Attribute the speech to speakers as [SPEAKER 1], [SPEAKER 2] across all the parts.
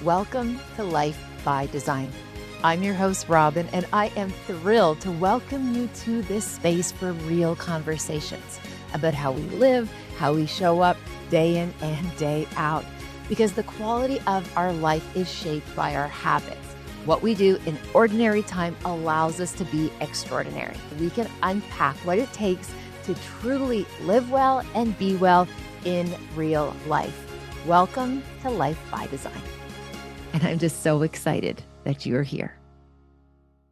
[SPEAKER 1] Welcome to Life by Design. I'm your host, Robyne, and I am thrilled to welcome you to this space for real conversations about how we live, how we show up day in and day out, because the quality of our life is shaped by our habits. What we do in ordinary time allows us to be extraordinary. We can unpack what it takes to truly live well and be well in real life. Welcome to Life by Design. And I'm just so excited that you're here.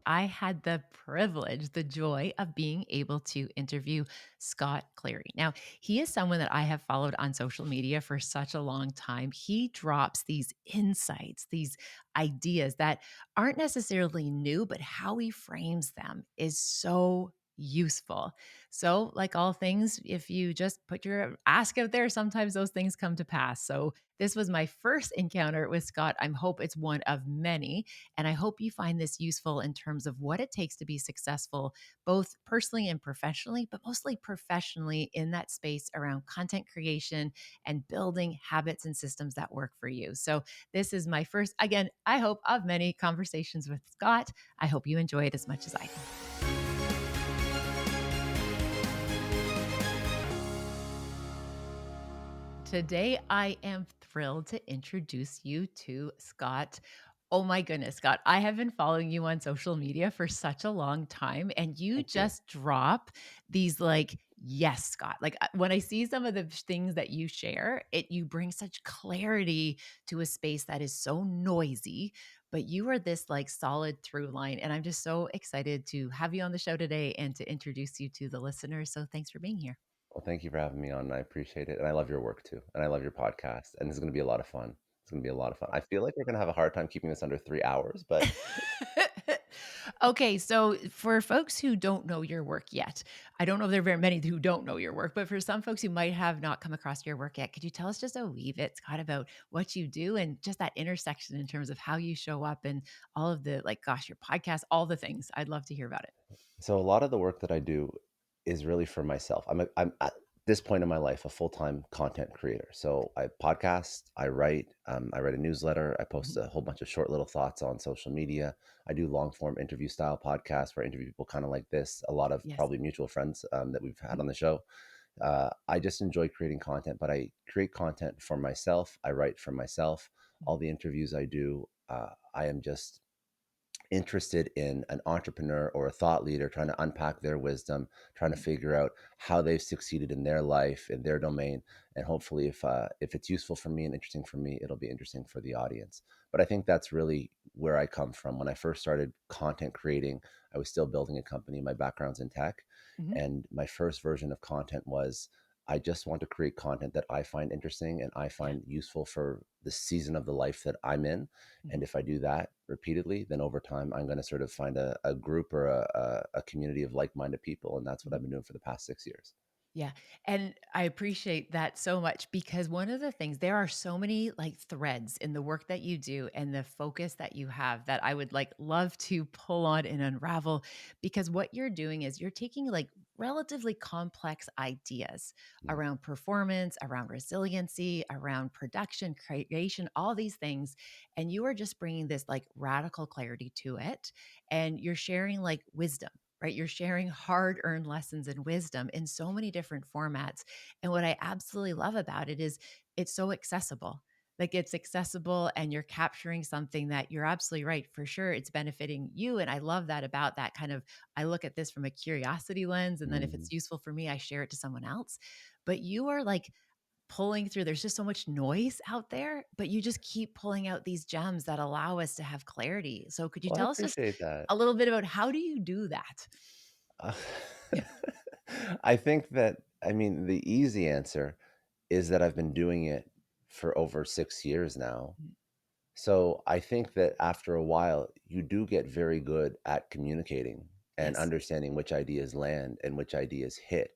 [SPEAKER 1] I had the privilege, the joy of being able to interview Scott Clary. Now, he is someone that I have followed on social media for such a long time. He drops these insights, these ideas that aren't necessarily new, but how he frames them is so useful. So, like all things, if you just put your ask out there, sometimes those things come to pass. So, this was my first encounter with Scott. I hope it's one of many. And I hope you find this useful in terms of what it takes to be successful, both personally and professionally, but mostly professionally in that space around content creation and building habits and systems that work for you. So, this is my first, again, I hope, of many conversations with Scott. I hope you enjoy it as much as I do. Today, I am thrilled to introduce you to Scott. Oh my goodness, Scott, I have been following you on social media for such a long time, and you
[SPEAKER 2] Thank you.
[SPEAKER 1] just drop these like, yes, Scott. Like when I see some of the things that you share, you bring such clarity to a space that is so noisy, but you are this like solid through line. And I'm just so excited to have you on the show today and to introduce you to the listeners. So thanks for being here.
[SPEAKER 2] Well, thank you for having me on. I appreciate it. And I love your work too. And I love your podcast. And this is going to be a lot of fun. It's going to be a lot of fun. I feel like we're going to have a hard time keeping this under 3 hours, but
[SPEAKER 1] Okay, so for folks who don't know your work yet, I don't know if there are very many who don't know your work, but for some folks who might have not come across your work yet, could you tell us just a wee bit, Scott, about what you do and just that intersection in terms of how you show up and all of the, like, gosh, your podcast, all the things. I'd love to hear about it.
[SPEAKER 2] so a lot of the work that I do is really for myself. I'm at this point in my life a full-time content creator. So I podcast, I write a newsletter, I post
[SPEAKER 1] Mhm.
[SPEAKER 2] a whole bunch of short little thoughts on social media. I do long form interview style podcasts where I interview people kind of like this. A lot of
[SPEAKER 1] Yes.
[SPEAKER 2] probably mutual friends that we've had
[SPEAKER 1] Mhm.
[SPEAKER 2] on the show. I just enjoy creating content, but I create content for myself. I write for myself. All
[SPEAKER 1] Mhm.
[SPEAKER 2] the interviews I do, I am just interested in an entrepreneur or a thought leader trying to unpack their wisdom, trying to
[SPEAKER 1] Mhm.
[SPEAKER 2] figure out how they've succeeded in their life, in their domain, and hopefully, if it's useful for me and interesting for me, it'll be interesting for the audience. But I think that's really where I come from. When I first started content creating, I was still building a company. My background's in tech,
[SPEAKER 1] Mhm.
[SPEAKER 2] and my first version of content was I just want to create content that I find interesting and I
[SPEAKER 1] Yeah.
[SPEAKER 2] find useful for the season of the life that I'm in. And
[SPEAKER 1] Mhm.
[SPEAKER 2] if I do that repeatedly, then over time, I'm going to sort of find a group or a community of like minded people. And that's what I've
[SPEAKER 1] Mhm.
[SPEAKER 2] been doing for the past 6 years.
[SPEAKER 1] Yeah. And I appreciate that so much because one of the things, there are so many like threads in the work that you do and the focus that you have that I would like love to pull on and unravel because what you're doing is you're taking like relatively complex ideas
[SPEAKER 2] Mm.
[SPEAKER 1] around performance, around resiliency, around production, creation, all these things. And you are just bringing this like radical clarity to it. And you're sharing like wisdom, right? You're sharing hard earned lessons and wisdom in so many different formats. And what I absolutely love about it is it's so accessible. Like it's accessible and you're capturing something that you're absolutely right. For sure, it's benefiting you. And I love that about that kind of, I look at this from a curiosity lens. And then if
[SPEAKER 2] Mhm.
[SPEAKER 1] it's useful for me, I share it to someone else. But you are like pulling through, there's just so much noise out there, but you just keep pulling out these gems that allow us to have clarity. So could you
[SPEAKER 2] Well, I
[SPEAKER 1] tell us just
[SPEAKER 2] appreciate that.
[SPEAKER 1] a little bit about how do you do that?
[SPEAKER 2] Uh,
[SPEAKER 1] Yeah.
[SPEAKER 2] I think that, I mean, the easy answer is that I've been doing it for over 6 years now.
[SPEAKER 1] Mm.
[SPEAKER 2] So I think that after a while, you do get very good at communicating and
[SPEAKER 1] Yes.
[SPEAKER 2] understanding which ideas land and which ideas hit.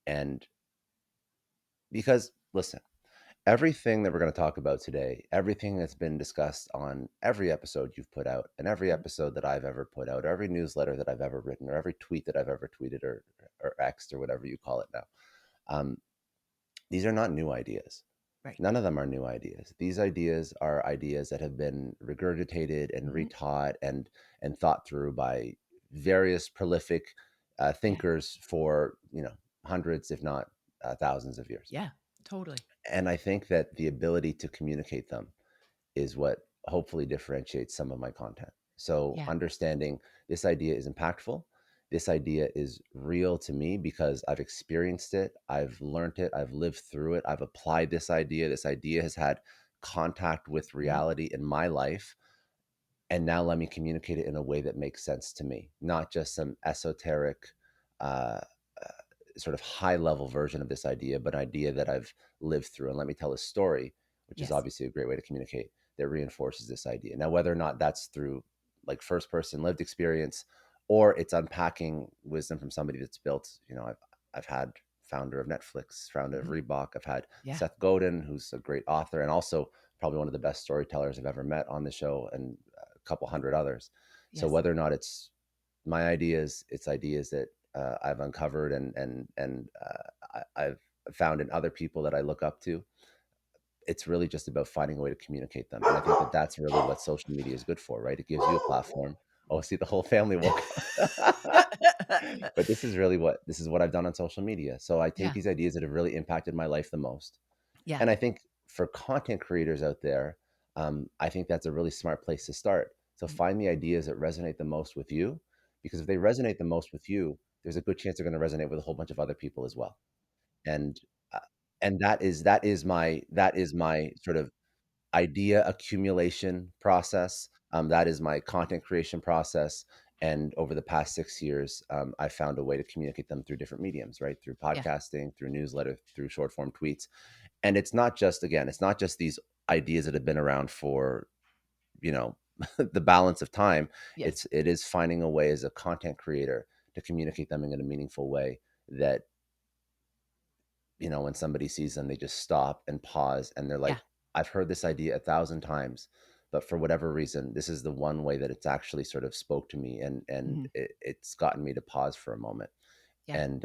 [SPEAKER 2] And because, listen, everything that we're going to talk about today, everything that's been discussed on every episode you've put out, and every
[SPEAKER 1] Mhm.
[SPEAKER 2] episode that I've ever put out, or every newsletter that I've ever written, or every tweet that I've ever tweeted or X'd or whatever you call it now, um, these are not new ideas.
[SPEAKER 1] Right.
[SPEAKER 2] None of them are new ideas. These ideas are ideas that have been regurgitated and
[SPEAKER 1] Hmm.
[SPEAKER 2] retaught and thought through by various prolific
[SPEAKER 1] Yeah.
[SPEAKER 2] thinkers for hundreds, if not thousands of years.
[SPEAKER 1] Yeah. Totally.
[SPEAKER 2] And I think that the ability to communicate them is what hopefully differentiates some of my content. So
[SPEAKER 1] Yeah.
[SPEAKER 2] understanding this idea is impactful. This idea is real to me because I've experienced it, I've learned it, I've lived through it, I've applied this idea. This idea has had contact with
[SPEAKER 1] Hmm.
[SPEAKER 2] reality in my life. And now let me communicate it in a way that makes sense to me, not just some esoteric, uh, uh, sort of high level version of this idea, but an idea that I've lived through. And let me tell a story, which is
[SPEAKER 1] Yes.
[SPEAKER 2] obviously a great way to communicate that reinforces this idea. Now, whether or not that's through like first person lived experience or it's unpacking wisdom from somebody that's built, I've had founder of Netflix, founder of
[SPEAKER 1] Hmm.
[SPEAKER 2] Reebok. I've had
[SPEAKER 1] Yeah.
[SPEAKER 2] Seth Godin, who's a great author and also probably one of the best storytellers I've ever met on the show, and couple hundred others. So
[SPEAKER 1] Yes.
[SPEAKER 2] whether or not it's my ideas, it's ideas that I've uncovered I've found in other people that I look up to. It's really just about finding a way to communicate them, and I think that that's really what social media is good for, right? It gives you a platform. Oh, see, the whole family woke up. But this is what I've done on social media. So I take
[SPEAKER 1] Yeah.
[SPEAKER 2] these ideas that have really impacted my life the most,
[SPEAKER 1] Yeah.
[SPEAKER 2] and I think for content creators out there, I think that's a really smart place to start. So
[SPEAKER 1] Mhm.
[SPEAKER 2] find the ideas that resonate the most with you, because if they resonate the most with you, there's a good chance they're going to resonate with a whole bunch of other people as well. And uh, and that is my sort of idea accumulation process. That is my content creation process. And over the past 6 years, I found a way to communicate them through different mediums, right? Through
[SPEAKER 1] Yeah.
[SPEAKER 2] podcasting, through newsletter, through short form tweets. And it's not just these ideas that have been around for, you know, the balance of time.
[SPEAKER 1] Yes.
[SPEAKER 2] It is finding a way as a content creator to communicate them in a meaningful way that, when somebody sees them, they just stop and pause and they're
[SPEAKER 1] Yeah.
[SPEAKER 2] like, I've heard this idea 1,000 times, but for whatever reason, this is the one way that it's actually sort of spoke to me and
[SPEAKER 1] Hmm.
[SPEAKER 2] it's gotten me to pause for a moment.
[SPEAKER 1] Yeah.
[SPEAKER 2] And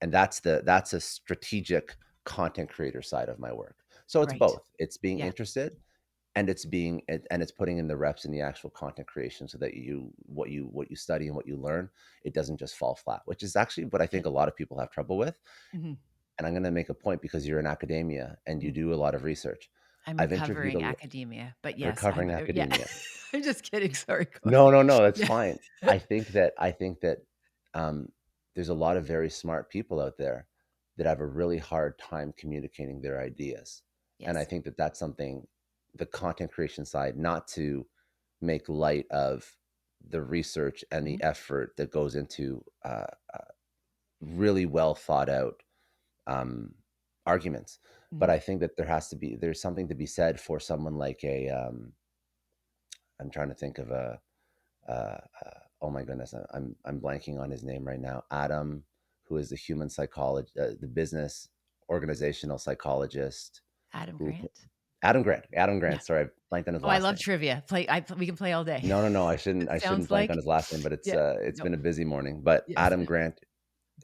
[SPEAKER 2] that's a strategic content creator side of my work. So it's
[SPEAKER 1] Right.
[SPEAKER 2] both. It's being
[SPEAKER 1] Yeah.
[SPEAKER 2] interested and it's putting in the reps in the actual content creation so that what you study and what you learn, it doesn't just fall flat, which is actually what I
[SPEAKER 1] Yeah.
[SPEAKER 2] think a lot of people have trouble with.
[SPEAKER 1] Hmm.
[SPEAKER 2] And I'm going to make a point because you're in academia and you do a lot of research.
[SPEAKER 1] I'm
[SPEAKER 2] I've interviewed a
[SPEAKER 1] recovering academia, but yes,
[SPEAKER 2] recovering
[SPEAKER 1] yeah.
[SPEAKER 2] academia.
[SPEAKER 1] I'm just kidding. Sorry. Go
[SPEAKER 2] No,
[SPEAKER 1] ahead.
[SPEAKER 2] no, no, that's
[SPEAKER 1] Yeah.
[SPEAKER 2] fine. I think that um, there's a lot of very smart people out there that have a really hard time communicating their ideas, and I
[SPEAKER 1] Yes.
[SPEAKER 2] think that that's something, the content creation side, not to make light of the research and
[SPEAKER 1] Hmm.
[SPEAKER 2] the effort that goes into really well thought out um, arguments. But
[SPEAKER 1] Hmm.
[SPEAKER 2] I think that there's something to be said for someone like I'm trying to think of oh my goodness, I'm blanking on his name right now. Adam, who is the human psychologist, the business organizational psychologist,
[SPEAKER 1] Adam
[SPEAKER 2] who
[SPEAKER 1] Grant.
[SPEAKER 2] Adam Grant. Adam
[SPEAKER 1] Yeah.
[SPEAKER 2] Grant. Sorry, I blanked on his
[SPEAKER 1] Oh, I
[SPEAKER 2] last
[SPEAKER 1] love
[SPEAKER 2] name.
[SPEAKER 1] trivia. We can play all day.
[SPEAKER 2] No, no, no. I
[SPEAKER 1] It
[SPEAKER 2] shouldn't. I shouldn't
[SPEAKER 1] sounds
[SPEAKER 2] blank on
[SPEAKER 1] like.
[SPEAKER 2] his last name, but it's
[SPEAKER 1] Yeah.
[SPEAKER 2] it's
[SPEAKER 1] No.
[SPEAKER 2] been a busy morning. But
[SPEAKER 1] Yes.
[SPEAKER 2] Adam Grant,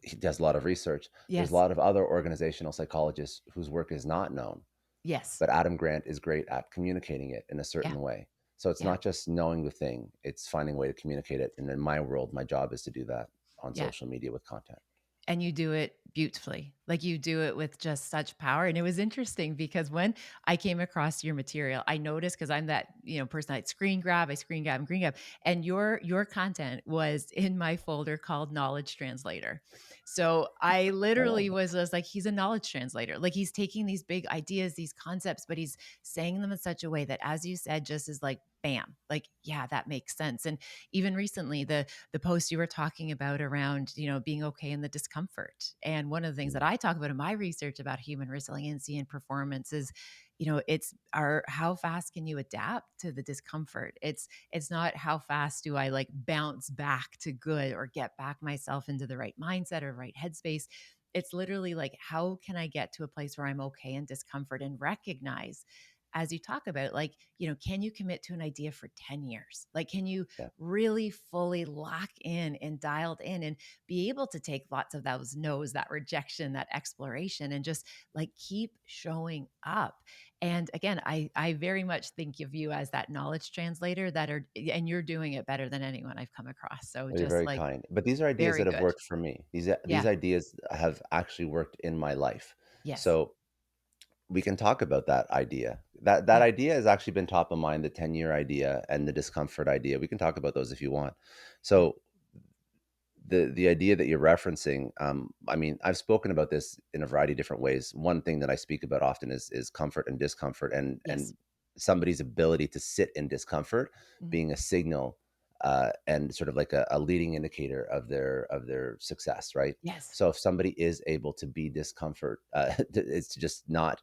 [SPEAKER 2] he does a lot of research. There's a
[SPEAKER 1] Yes.
[SPEAKER 2] lot of other organizational psychologists whose work is not known,
[SPEAKER 1] Yes.
[SPEAKER 2] but Adam Grant is great at communicating it in a
[SPEAKER 1] Yeah.
[SPEAKER 2] certain way. So it's
[SPEAKER 1] Yeah.
[SPEAKER 2] not just knowing the thing, it's finding a way to communicate it. And in my world, my job is to do that on
[SPEAKER 1] Yeah.
[SPEAKER 2] social media with content.
[SPEAKER 1] And you do it beautifully. Like, you do it with just such power, and it was interesting because when I came across your material, I noticed, because 'cause I'm that, person, I'd I screen grab and green grab, and your content was in my folder called Knowledge Translator. So, I literally
[SPEAKER 2] Oh,
[SPEAKER 1] was just like, he's a knowledge translator. Like, he's taking these big ideas, these concepts, but he's saying them in such a way that, as you said, just is like, bam, like, yeah, that makes sense. And even recently, the post you were talking about around, being okay in the discomfort. And one of the things that
[SPEAKER 2] mm,
[SPEAKER 1] I talk about in my research about human resiliency and performance is, it's our how fast can you adapt to the discomfort? It's not how fast do I like bounce back to good or get back myself into the right mindset or right headspace. It's literally like, how can I get to a place where I'm okay in discomfort and recognize as you talk about, like, can you commit to an idea for 10 years? Like, can you
[SPEAKER 2] Yeah,
[SPEAKER 1] really fully lock in and dialed in and be able to take lots of those no's, that rejection, that exploration, and just like keep showing up? And again, I very much think of you as that knowledge translator that are, and you're doing it better than anyone I've come across. So
[SPEAKER 2] well, you're
[SPEAKER 1] just
[SPEAKER 2] very
[SPEAKER 1] like
[SPEAKER 2] kind. But these are ideas
[SPEAKER 1] very
[SPEAKER 2] that have
[SPEAKER 1] good.
[SPEAKER 2] worked for me. These
[SPEAKER 1] Yeah.
[SPEAKER 2] ideas have actually worked in my life.
[SPEAKER 1] Yes.
[SPEAKER 2] So we can talk about that idea. That
[SPEAKER 1] Yeah.
[SPEAKER 2] idea has actually been top of mind, the 10-year idea and the discomfort idea. We can talk about those if you want.
[SPEAKER 1] Yeah.
[SPEAKER 2] So the idea that you're referencing, I mean, I've spoken about this in a variety of different ways. One thing that I speak about often is comfort and discomfort,
[SPEAKER 1] Yes.
[SPEAKER 2] and somebody's ability to sit in discomfort
[SPEAKER 1] Mhm.
[SPEAKER 2] being a signal, and sort of like a leading indicator of their success, right?
[SPEAKER 1] Yes.
[SPEAKER 2] So if somebody is able to be discomfort, it's to just not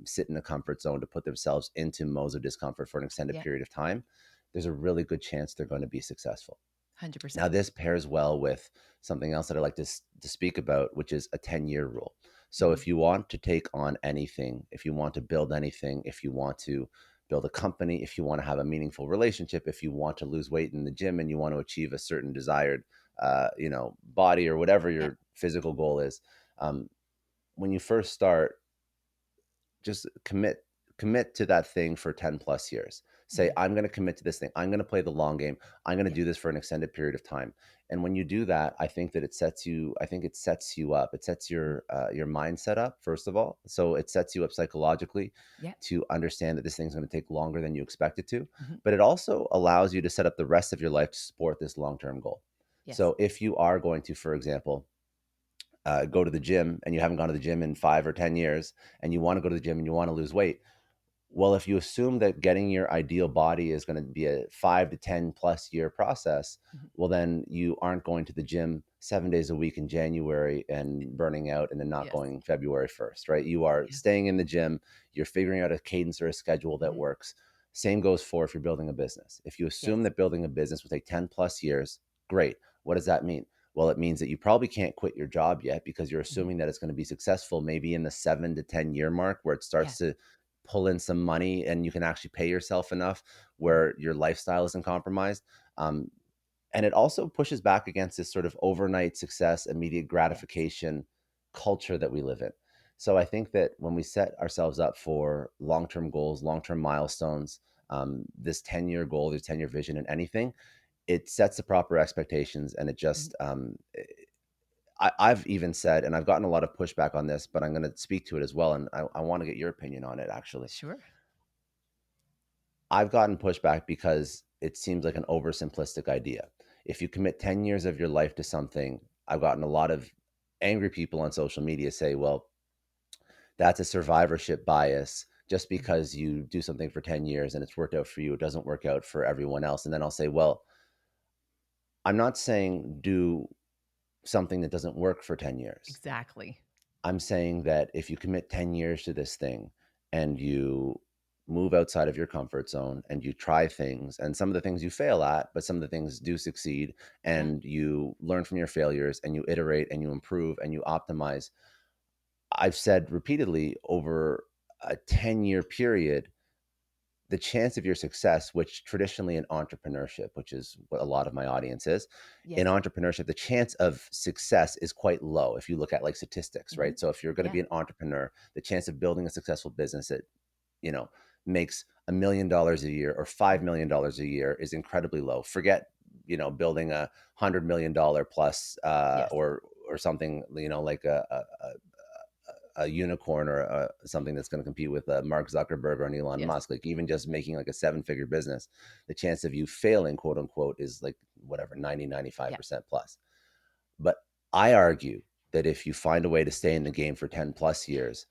[SPEAKER 2] sit in a comfort zone, to put themselves into modes of discomfort for an extended
[SPEAKER 1] Yeah.
[SPEAKER 2] period of time, there's a really good chance they're going to be successful. Now,
[SPEAKER 1] 100%.
[SPEAKER 2] this pairs well with something else that I like to speak about, which is a 10-year rule. So,
[SPEAKER 1] Mhm.
[SPEAKER 2] if you want to take on anything, if you want to build anything, if you want to build a company, if you want to have a meaningful relationship, if you want to lose weight in the gym and you want to achieve a certain desired, body or whatever
[SPEAKER 1] Yeah.
[SPEAKER 2] your physical goal is, um, when you first start, just commit to that thing for 10 plus years. Say,
[SPEAKER 1] Mhm.
[SPEAKER 2] I'm going to commit to this thing. I'm going to play the long game. I'm going to
[SPEAKER 1] Yeah.
[SPEAKER 2] do this for an extended period of time. And when you do that, I think that it sets you up. It sets your mindset up, first of all. So it sets you up psychologically
[SPEAKER 1] Yeah.
[SPEAKER 2] to understand that this thing's going to take longer than you expect it to.
[SPEAKER 1] Mhm.
[SPEAKER 2] But it also allows you to set up the rest of your life to support this long-term goal.
[SPEAKER 1] Yes.
[SPEAKER 2] So if you are going to, for example, go to the gym and you haven't gone to the gym in 5 or 10 years, and you want to go to the gym and you want to lose weight, well, if you assume that getting your ideal body is going to be a 5 to 10 plus year process,
[SPEAKER 1] Mhm.
[SPEAKER 2] well, then you aren't going to the gym 7 days a week in January and burning out and then not
[SPEAKER 1] Yes.
[SPEAKER 2] going February 1st, right? You are
[SPEAKER 1] Yeah.
[SPEAKER 2] staying in the gym, you're figuring out a cadence or a schedule that
[SPEAKER 1] Mhm.
[SPEAKER 2] works. Same goes for if you're building a business. If you assume
[SPEAKER 1] Yes.
[SPEAKER 2] that building a business will take 10 plus years, great. What does that mean? Well, it means that you probably can't quit your job yet because you're
[SPEAKER 1] Mhm.
[SPEAKER 2] assuming that it's going to be successful maybe in the 7 to 10 year mark, where it
[SPEAKER 1] Yeah.
[SPEAKER 2] starts to pull in some money and you can actually pay yourself enough
[SPEAKER 1] Mhm.
[SPEAKER 2] where your lifestyle isn't compromised. Um, and it also pushes back against this sort of overnight success, immediate
[SPEAKER 1] Yes.
[SPEAKER 2] gratification culture that we live in. So I think that when we set ourselves up for long-term goals, long-term milestones, this 10-year goal, this 10-year vision in anything, it sets the proper expectations, and it
[SPEAKER 1] Mhm.
[SPEAKER 2] just I've even said, and I've gotten a lot of pushback on this, but I'm going to speak to it as well, and I want to get your opinion on it. Actually,
[SPEAKER 1] Sure.
[SPEAKER 2] I've gotten pushback because it seems like an oversimplistic idea. If you commit 10 years of your life to something, I've gotten a lot of angry people on social media say, well, that's a survivorship bias. Just
[SPEAKER 1] Mhm.
[SPEAKER 2] because you do something for 10 years and it's worked out for you, it doesn't work out for everyone else. And then I'll say, well, I'm not saying do something that doesn't work for 10 years.
[SPEAKER 1] Exactly.
[SPEAKER 2] I'm saying that if you commit 10 years to this thing and you move outside of your comfort zone and you try things, and some of the things you fail at, but some of the things do succeed,
[SPEAKER 1] Yeah.
[SPEAKER 2] and you learn from your failures and you iterate and you improve and you optimize. I've said repeatedly, over a 10-year period, the chance of your success, which traditionally in entrepreneurship, which is what a lot of my audience is, in
[SPEAKER 1] Yes.
[SPEAKER 2] entrepreneurship, the chance of success is quite low if you look at like statistics,
[SPEAKER 1] Mhm.
[SPEAKER 2] right? So if you're going to
[SPEAKER 1] Yeah.
[SPEAKER 2] be an entrepreneur, the chance of building a successful business that, you know, makes $1 million a year or $5 million a year is incredibly low. Forget, building $100 million plus,
[SPEAKER 1] Yes.
[SPEAKER 2] or something, like a unicorn, or something that's going to compete with Mark Zuckerberg or an Elon
[SPEAKER 1] Yes.
[SPEAKER 2] Musk. Like, even just making like a 7 figure business, the chance of you failing, quote unquote, is like whatever, 90, 95
[SPEAKER 1] Yeah.
[SPEAKER 2] percent plus. But I argue that if you find a way to stay in the game for 10 plus years,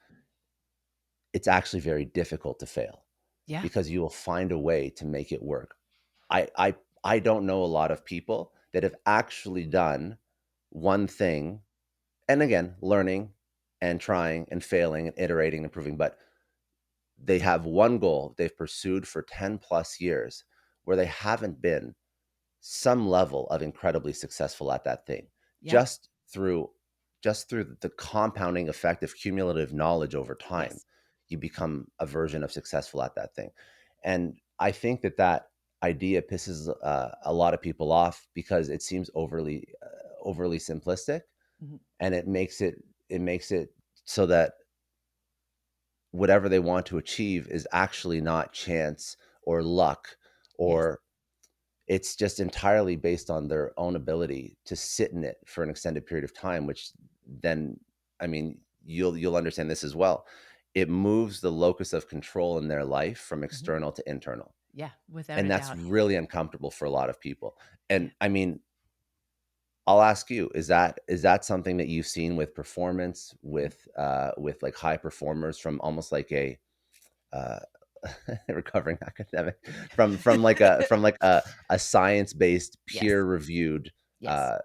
[SPEAKER 2] it's actually very difficult to fail,
[SPEAKER 1] Yeah.
[SPEAKER 2] because you will find a way to make it work. I don't know a lot of people that have actually done one thing, and again, learning and trying and failing and iterating and improving, but they have one goal they've pursued for 10 plus years where they haven't been some level of incredibly successful at that thing,
[SPEAKER 1] Yeah.
[SPEAKER 2] just through the compounding effect of cumulative knowledge over time.
[SPEAKER 1] Yes.
[SPEAKER 2] you become a version of successful at that thing. And I think that that idea pisses a lot of people off because it seems overly simplistic,
[SPEAKER 1] Mhm.
[SPEAKER 2] and it makes it so that whatever they want to achieve is actually not chance or luck,
[SPEAKER 1] Yes.
[SPEAKER 2] or it's just entirely based on their own ability to sit in it for an extended period of time, which then, I mean, you'll understand this as well. It moves the locus of control in their life from
[SPEAKER 1] Mhm.
[SPEAKER 2] external to internal.
[SPEAKER 1] Yeah, without
[SPEAKER 2] And
[SPEAKER 1] a
[SPEAKER 2] that's
[SPEAKER 1] doubt.
[SPEAKER 2] really uncomfortable for a lot of people.
[SPEAKER 1] Yeah.
[SPEAKER 2] And I mean, I'll ask you, is that something that you've seen with performance,
[SPEAKER 1] Mhm.
[SPEAKER 2] with like high performers from almost like a uh, recovering academic, from like a science-based,
[SPEAKER 1] Yes.
[SPEAKER 2] peer-reviewed,
[SPEAKER 1] Yes.
[SPEAKER 2] uh,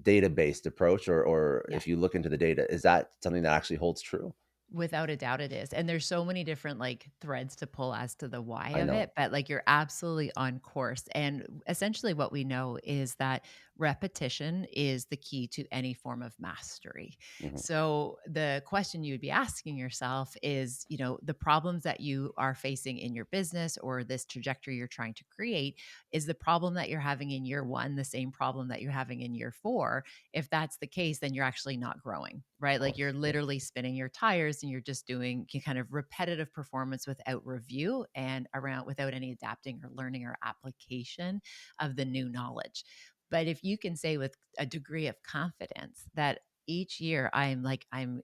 [SPEAKER 2] data-based approach, or
[SPEAKER 1] Yeah.
[SPEAKER 2] if you look into the data, is that something that actually holds true?
[SPEAKER 1] Without a doubt it is, and there's so many different, like, threads to pull as to the why
[SPEAKER 2] I
[SPEAKER 1] of
[SPEAKER 2] know.
[SPEAKER 1] it, but, like, you're absolutely on course, and essentially what we know is that repetition is the key to any form of mastery.
[SPEAKER 2] Mhm,
[SPEAKER 1] So, the question you would be asking yourself is, the problems that you are facing in your business or this trajectory you're trying to create, is the problem that you're having in year 1 the same problem that you're having in year 4? If that's the case, then you're actually not growing, right?
[SPEAKER 2] of
[SPEAKER 1] Like you're
[SPEAKER 2] course, yeah.
[SPEAKER 1] literally spinning your tires and you're just doing kind of repetitive performance without review and around without any adapting or learning or application of the new knowledge. But if you can say with a degree of confidence that each year I'm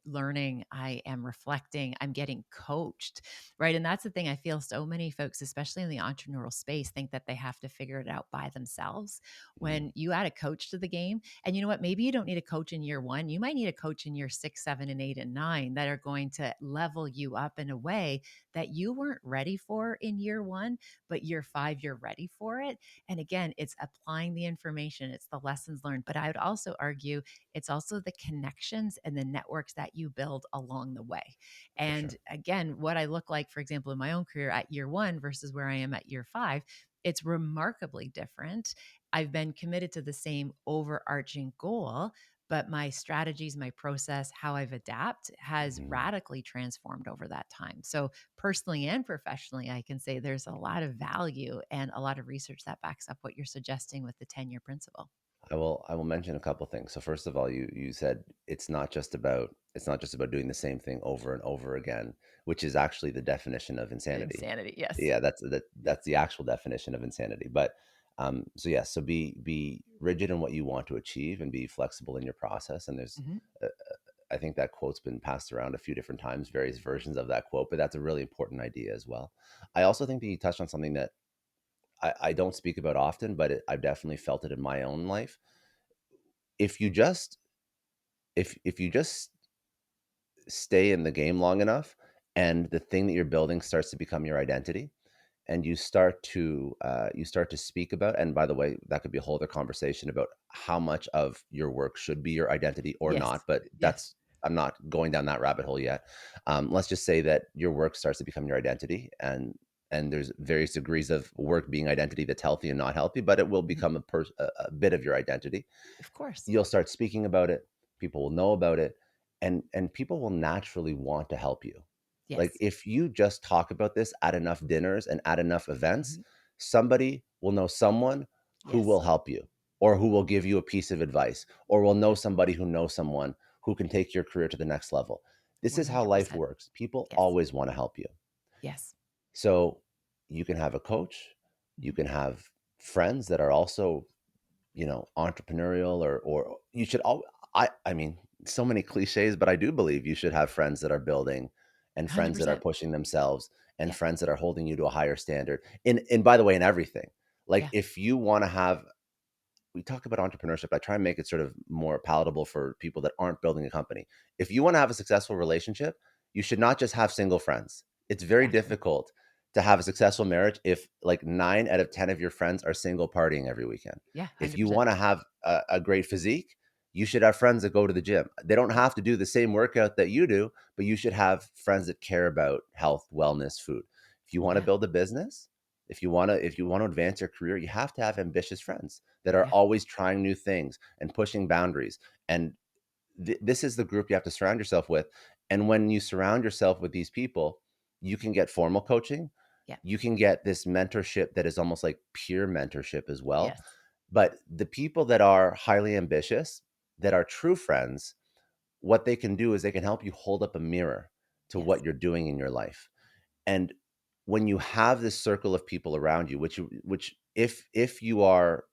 [SPEAKER 1] learning, I am reflecting, I'm getting coached, right? And that's the thing I feel so many folks, especially in the entrepreneurial space, think that they have to figure it out by themselves.
[SPEAKER 2] Mhm,
[SPEAKER 1] When you add a coach to the game, and you know what? Maybe you don't need a coach in year 1. You might need a coach in year 6, 7, and 8, and 9 that are going to level you up in a way that you weren't ready for in year 1, but year 5, you're ready for it. And again, it's applying the information, it's the lessons learned. But I would also argue it's also the connections and the networks that you build along the way.
[SPEAKER 2] for
[SPEAKER 1] And
[SPEAKER 2] sure.
[SPEAKER 1] again, what I look like, for example, in my own career at year 1 versus where I am at year 5, it's remarkably different. I've been committed to the same overarching goal, but my strategies, my process, how I've adapt has
[SPEAKER 2] Mhm.
[SPEAKER 1] radically transformed over that time. So personally and professionally, I can say there's a lot of value and a lot of research that backs up what you're suggesting with the 10-year principle.
[SPEAKER 2] I will mention a couple things. So first of all, you said it's not just about doing the same thing over and over again, which is actually the definition of insanity.
[SPEAKER 1] Insanity. Yes.
[SPEAKER 2] Yeah, that's the actual definition of insanity. But so yeah, so be rigid in what you want to achieve and be flexible in your process. And
[SPEAKER 1] Mhm.
[SPEAKER 2] I think that quote's been passed around a few different times, various versions of that quote, but that's a really important idea as well. I also think that you touched on something that I don't speak about often, but I've definitely felt it in my own life. If you just if you just stay in the game long enough, and the thing that you're building starts to become your identity, and you start to speak about, and by the way, that could be a whole other conversation about how much of your work should be your identity or
[SPEAKER 1] Yes.
[SPEAKER 2] not, but
[SPEAKER 1] Yeah.
[SPEAKER 2] I'm not going down that rabbit hole yet. Let's just say that your work starts to become your identity, and there's various degrees of work being identity that's healthy and not healthy, but it will
[SPEAKER 1] Mhm.
[SPEAKER 2] become a bit of your identity.
[SPEAKER 1] Of course.
[SPEAKER 2] You'll start speaking about it, people will know about it, and people will naturally want to help you. Like,
[SPEAKER 1] Yes.
[SPEAKER 2] if you just talk about this at enough dinners and at enough events,
[SPEAKER 1] Mhm.
[SPEAKER 2] somebody will know someone who will
[SPEAKER 1] Yes.
[SPEAKER 2] help you, or who will give you a piece of advice, or will know
[SPEAKER 1] Yeah.
[SPEAKER 2] somebody who knows someone who can take your career to the next level. This is how life
[SPEAKER 1] 100%.
[SPEAKER 2] works. People
[SPEAKER 1] Yes.
[SPEAKER 2] always want to help you.
[SPEAKER 1] Yes.
[SPEAKER 2] So you can have a coach, you
[SPEAKER 1] Mhm.
[SPEAKER 2] can have friends that are also, entrepreneurial, or you should all I mean, so many cliches, but I do believe you should have friends that are building, and friends that are
[SPEAKER 1] 100%.
[SPEAKER 2] pushing themselves, and
[SPEAKER 1] Yeah.
[SPEAKER 2] friends that are holding you to a higher standard. And by the way, in everything. Like,
[SPEAKER 1] Yeah.
[SPEAKER 2] if you want to have we talk about entrepreneurship, I try and make it sort of more palatable for people that aren't building a company. If you want to have a successful relationship, you should not just have single friends. It's very
[SPEAKER 1] Yeah.
[SPEAKER 2] difficult to have a successful marriage if like 9 out of 10 of your friends are single partying every weekend.
[SPEAKER 1] Yeah.
[SPEAKER 2] If you
[SPEAKER 1] 100%.
[SPEAKER 2] want to have a great physique, you should have friends that go to the gym. They don't
[SPEAKER 1] Mhm.
[SPEAKER 2] have to do the same workout that you do, but you should have friends that care about health, wellness, food. If you want to
[SPEAKER 1] Yeah.
[SPEAKER 2] build a business, if you want to advance your career, you have to have ambitious friends that are
[SPEAKER 1] Yeah.
[SPEAKER 2] always trying new things and pushing boundaries. And this is the group you have to surround yourself with. And when you surround yourself with these people, You can get formal coaching.
[SPEAKER 1] Yeah.
[SPEAKER 2] You can get this mentorship that is almost like peer mentorship as well.
[SPEAKER 1] Yes.
[SPEAKER 2] But the people that are highly ambitious, that are true friends, what they can do is they can help you hold up a mirror to
[SPEAKER 1] Yes.
[SPEAKER 2] what you're doing in your life. And when you have this circle of people around you, which if you are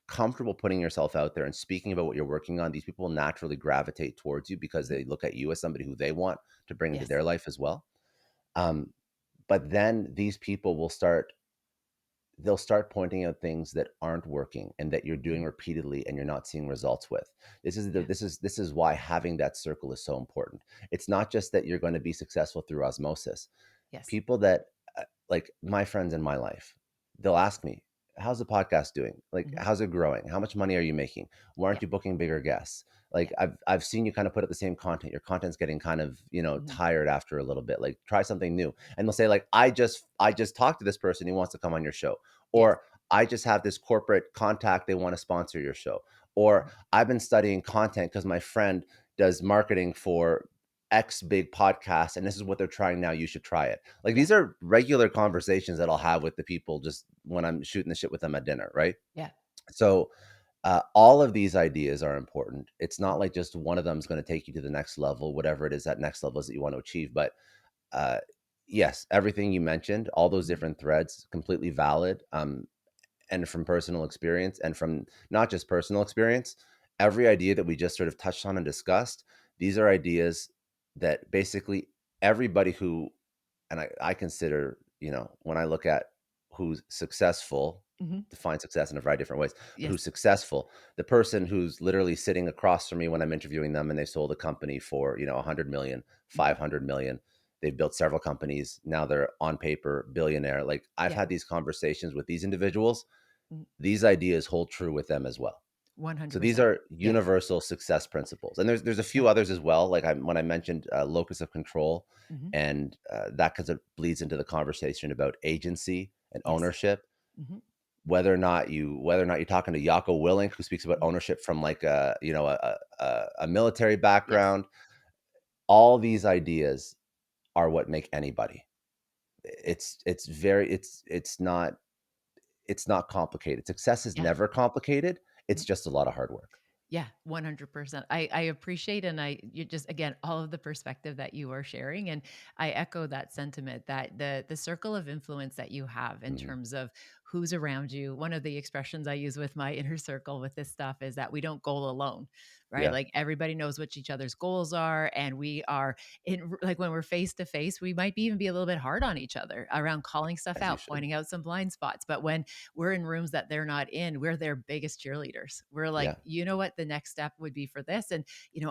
[SPEAKER 2] comfortable putting yourself out there and speaking about what you're working on, these people will naturally gravitate towards you because
[SPEAKER 1] Mhm.
[SPEAKER 2] they look at you as somebody who they want to bring into
[SPEAKER 1] Yes.
[SPEAKER 2] their life as well. Um, but then these people will start they'll start pointing out things that aren't working and that you're doing
[SPEAKER 1] Mhm.
[SPEAKER 2] repeatedly and you're not seeing results with.
[SPEAKER 1] Yeah.
[SPEAKER 2] This is why having that circle is so important. It's not just that you're going to be successful through osmosis.
[SPEAKER 1] Yes.
[SPEAKER 2] People that like my friends in my life, they'll ask me, how's the podcast doing? Like,
[SPEAKER 1] Mhm.
[SPEAKER 2] how's it growing? How much money are you making? Why
[SPEAKER 1] Yeah.
[SPEAKER 2] aren't you booking bigger guests?
[SPEAKER 1] Yeah.
[SPEAKER 2] Like, I've seen you kind of put out the same content. Your content's getting kind of,
[SPEAKER 1] Mhm.
[SPEAKER 2] tired after a little bit. Like, try something new. And they'll say, like, I just talked to this person who wants to come on your show.
[SPEAKER 1] Yes.
[SPEAKER 2] Or I just have this corporate contact, they want to sponsor your show. Or
[SPEAKER 1] Mhm.
[SPEAKER 2] I've been studying content because my friend does marketing for X big podcast, and this is what they're trying now. You should try it. Like,
[SPEAKER 1] Yeah.
[SPEAKER 2] these are regular conversations that I'll have with the people just when I'm shooting the shit with them at dinner, right?
[SPEAKER 1] Yeah.
[SPEAKER 2] So, all of these ideas are important. It's not
[SPEAKER 1] Mhm.
[SPEAKER 2] like just one of them is going to take you to the next level, whatever it is that next level is that you want to achieve. But uh, yes, everything you mentioned, all those
[SPEAKER 1] Mhm.
[SPEAKER 2] different threads, completely valid. And from personal experience, and from not just personal experience, every idea that we just sort of touched on and discussed, these are ideas that basically everybody who, and I consider, when I look at who's successful,
[SPEAKER 1] Mhm.
[SPEAKER 2] define success in a variety of different ways, but
[SPEAKER 1] Yes.
[SPEAKER 2] who's successful, the person who's literally sitting across from me when I'm interviewing them and they sold a company for, 100 million,
[SPEAKER 1] Mhm.
[SPEAKER 2] 500 million. They've built several companies. Now they're on paper billionaire. Like, I've
[SPEAKER 1] Yeah.
[SPEAKER 2] had these conversations with these individuals.
[SPEAKER 1] Mhm.
[SPEAKER 2] These ideas hold true with them as well. So these
[SPEAKER 1] 100%.
[SPEAKER 2] are
[SPEAKER 1] Yeah.
[SPEAKER 2] universal success principles, and there's a
[SPEAKER 1] Yeah.
[SPEAKER 2] few others as well. Like, when I mentioned locus of control,
[SPEAKER 1] Mhm.
[SPEAKER 2] and that because it bleeds into the conversation about agency and
[SPEAKER 1] Yes.
[SPEAKER 2] ownership.
[SPEAKER 1] Mhm.
[SPEAKER 2] Whether or not you're talking to Jocko Willink, who speaks about
[SPEAKER 1] Mhm.
[SPEAKER 2] ownership from like a military
[SPEAKER 1] Yes.
[SPEAKER 2] background, all these ideas are what make anybody. It's not complicated. Success is
[SPEAKER 1] Yeah.
[SPEAKER 2] never complicated. It's
[SPEAKER 1] Mhm.
[SPEAKER 2] just a lot of hard work.
[SPEAKER 1] Yeah, 100%. I appreciate and you just again all of the perspective that you are sharing and I echo that sentiment that the circle of influence that you have in
[SPEAKER 2] Mhm.
[SPEAKER 1] terms of who's around you. One of the expressions I use with my inner circle with this stuff is that we don't goal alone, right?
[SPEAKER 2] Yeah,
[SPEAKER 1] Like everybody knows what each other's goals are and we are in like when we're face to face, we might even be a little bit hard on each other around calling stuff
[SPEAKER 2] as you
[SPEAKER 1] out,
[SPEAKER 2] should.
[SPEAKER 1] pointing out some blind spots. But when we're in rooms that they're not in, we're their biggest cheerleaders. We're like,
[SPEAKER 2] Yeah,
[SPEAKER 1] you know what the next step would be for this? And,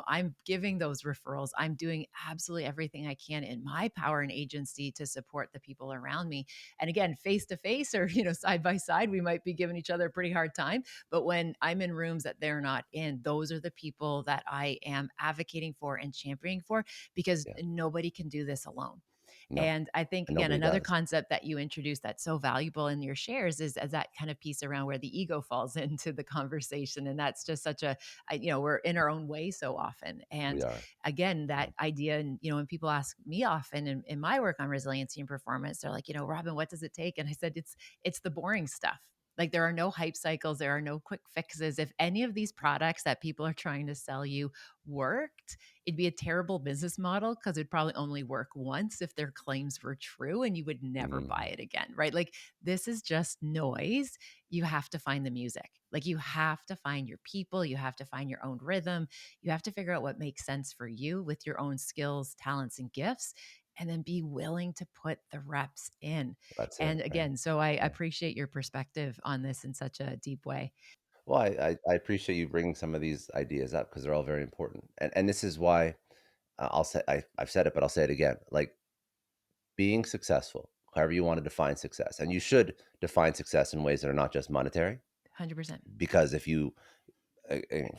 [SPEAKER 1] I'm giving those referrals. I'm doing absolutely everything I can in my power and agency to support the people around me. And again, face to face or, side by side, we might be giving each other a pretty hard time. But when I'm in rooms that they're not in, those are the people that I am advocating for and championing for because
[SPEAKER 2] yeah.
[SPEAKER 1] nobody can do this alone.
[SPEAKER 2] No,
[SPEAKER 1] And I think,
[SPEAKER 2] and
[SPEAKER 1] again,
[SPEAKER 2] nobody
[SPEAKER 1] another
[SPEAKER 2] does.
[SPEAKER 1] concept that you introduced that's so valuable in your shares is as that kind of piece around where the ego falls into the conversation. And that's just such we're in our own way so often.
[SPEAKER 2] We
[SPEAKER 1] And
[SPEAKER 2] are.
[SPEAKER 1] again,
[SPEAKER 2] Yeah.
[SPEAKER 1] that idea, and, when people ask me often in my work on resiliency and performance, they're like, Robin, what does it take? And I said, it's the boring stuff. Like there are no hype cycles, there are no quick fixes. If any of these products that people are trying to sell you worked, it'd be a terrible business model because it'd probably only work once if their claims were true and you would never buy
[SPEAKER 2] Mhm.
[SPEAKER 1] it again, right? Like this is just noise. You have to find the music. Like you have to find your people, you have to find your own rhythm. You have to figure out what makes sense for you with your own skills, talents and gifts and then be willing to put the reps in.
[SPEAKER 2] That's it,
[SPEAKER 1] And
[SPEAKER 2] right?
[SPEAKER 1] again, so I
[SPEAKER 2] Yeah.
[SPEAKER 1] appreciate your perspective on this in such a deep way.
[SPEAKER 2] Well, I appreciate you bringing some of these ideas up because they're all very important, and this is why I've said it, but I'll say it again. Like, being successful, however you want to define success, and you should define success in ways that are not just monetary,
[SPEAKER 1] 100%.
[SPEAKER 2] because if you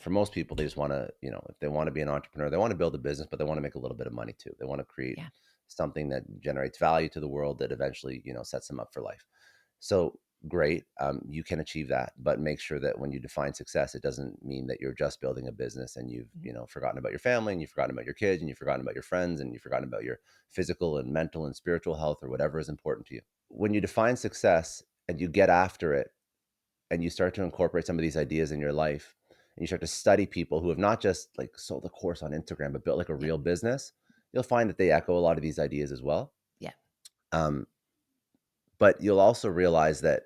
[SPEAKER 2] for most people, they just want to, if they want to be an entrepreneur, they want to build a business, but they want to make a little bit of money too. They want to create
[SPEAKER 1] Yeah.
[SPEAKER 2] something that generates value to the world that eventually, sets them up for life. So great. You can achieve that, but make sure that when you define success, it doesn't mean that you're just building a business and you've,
[SPEAKER 1] Mhm.
[SPEAKER 2] forgotten about your family, and you've forgotten about your kids, and you've forgotten about your friends, and you've forgotten about your physical and mental and spiritual health, or whatever is important to you. When you define success and you get after it, and you start to incorporate some of these ideas in your life, and you start to study people who have not just like sold a course on Instagram, but built like a
[SPEAKER 1] Yeah.
[SPEAKER 2] real business, you'll find that they echo a lot of these ideas as well.
[SPEAKER 1] Yeah.
[SPEAKER 2] Um, but you'll also realize that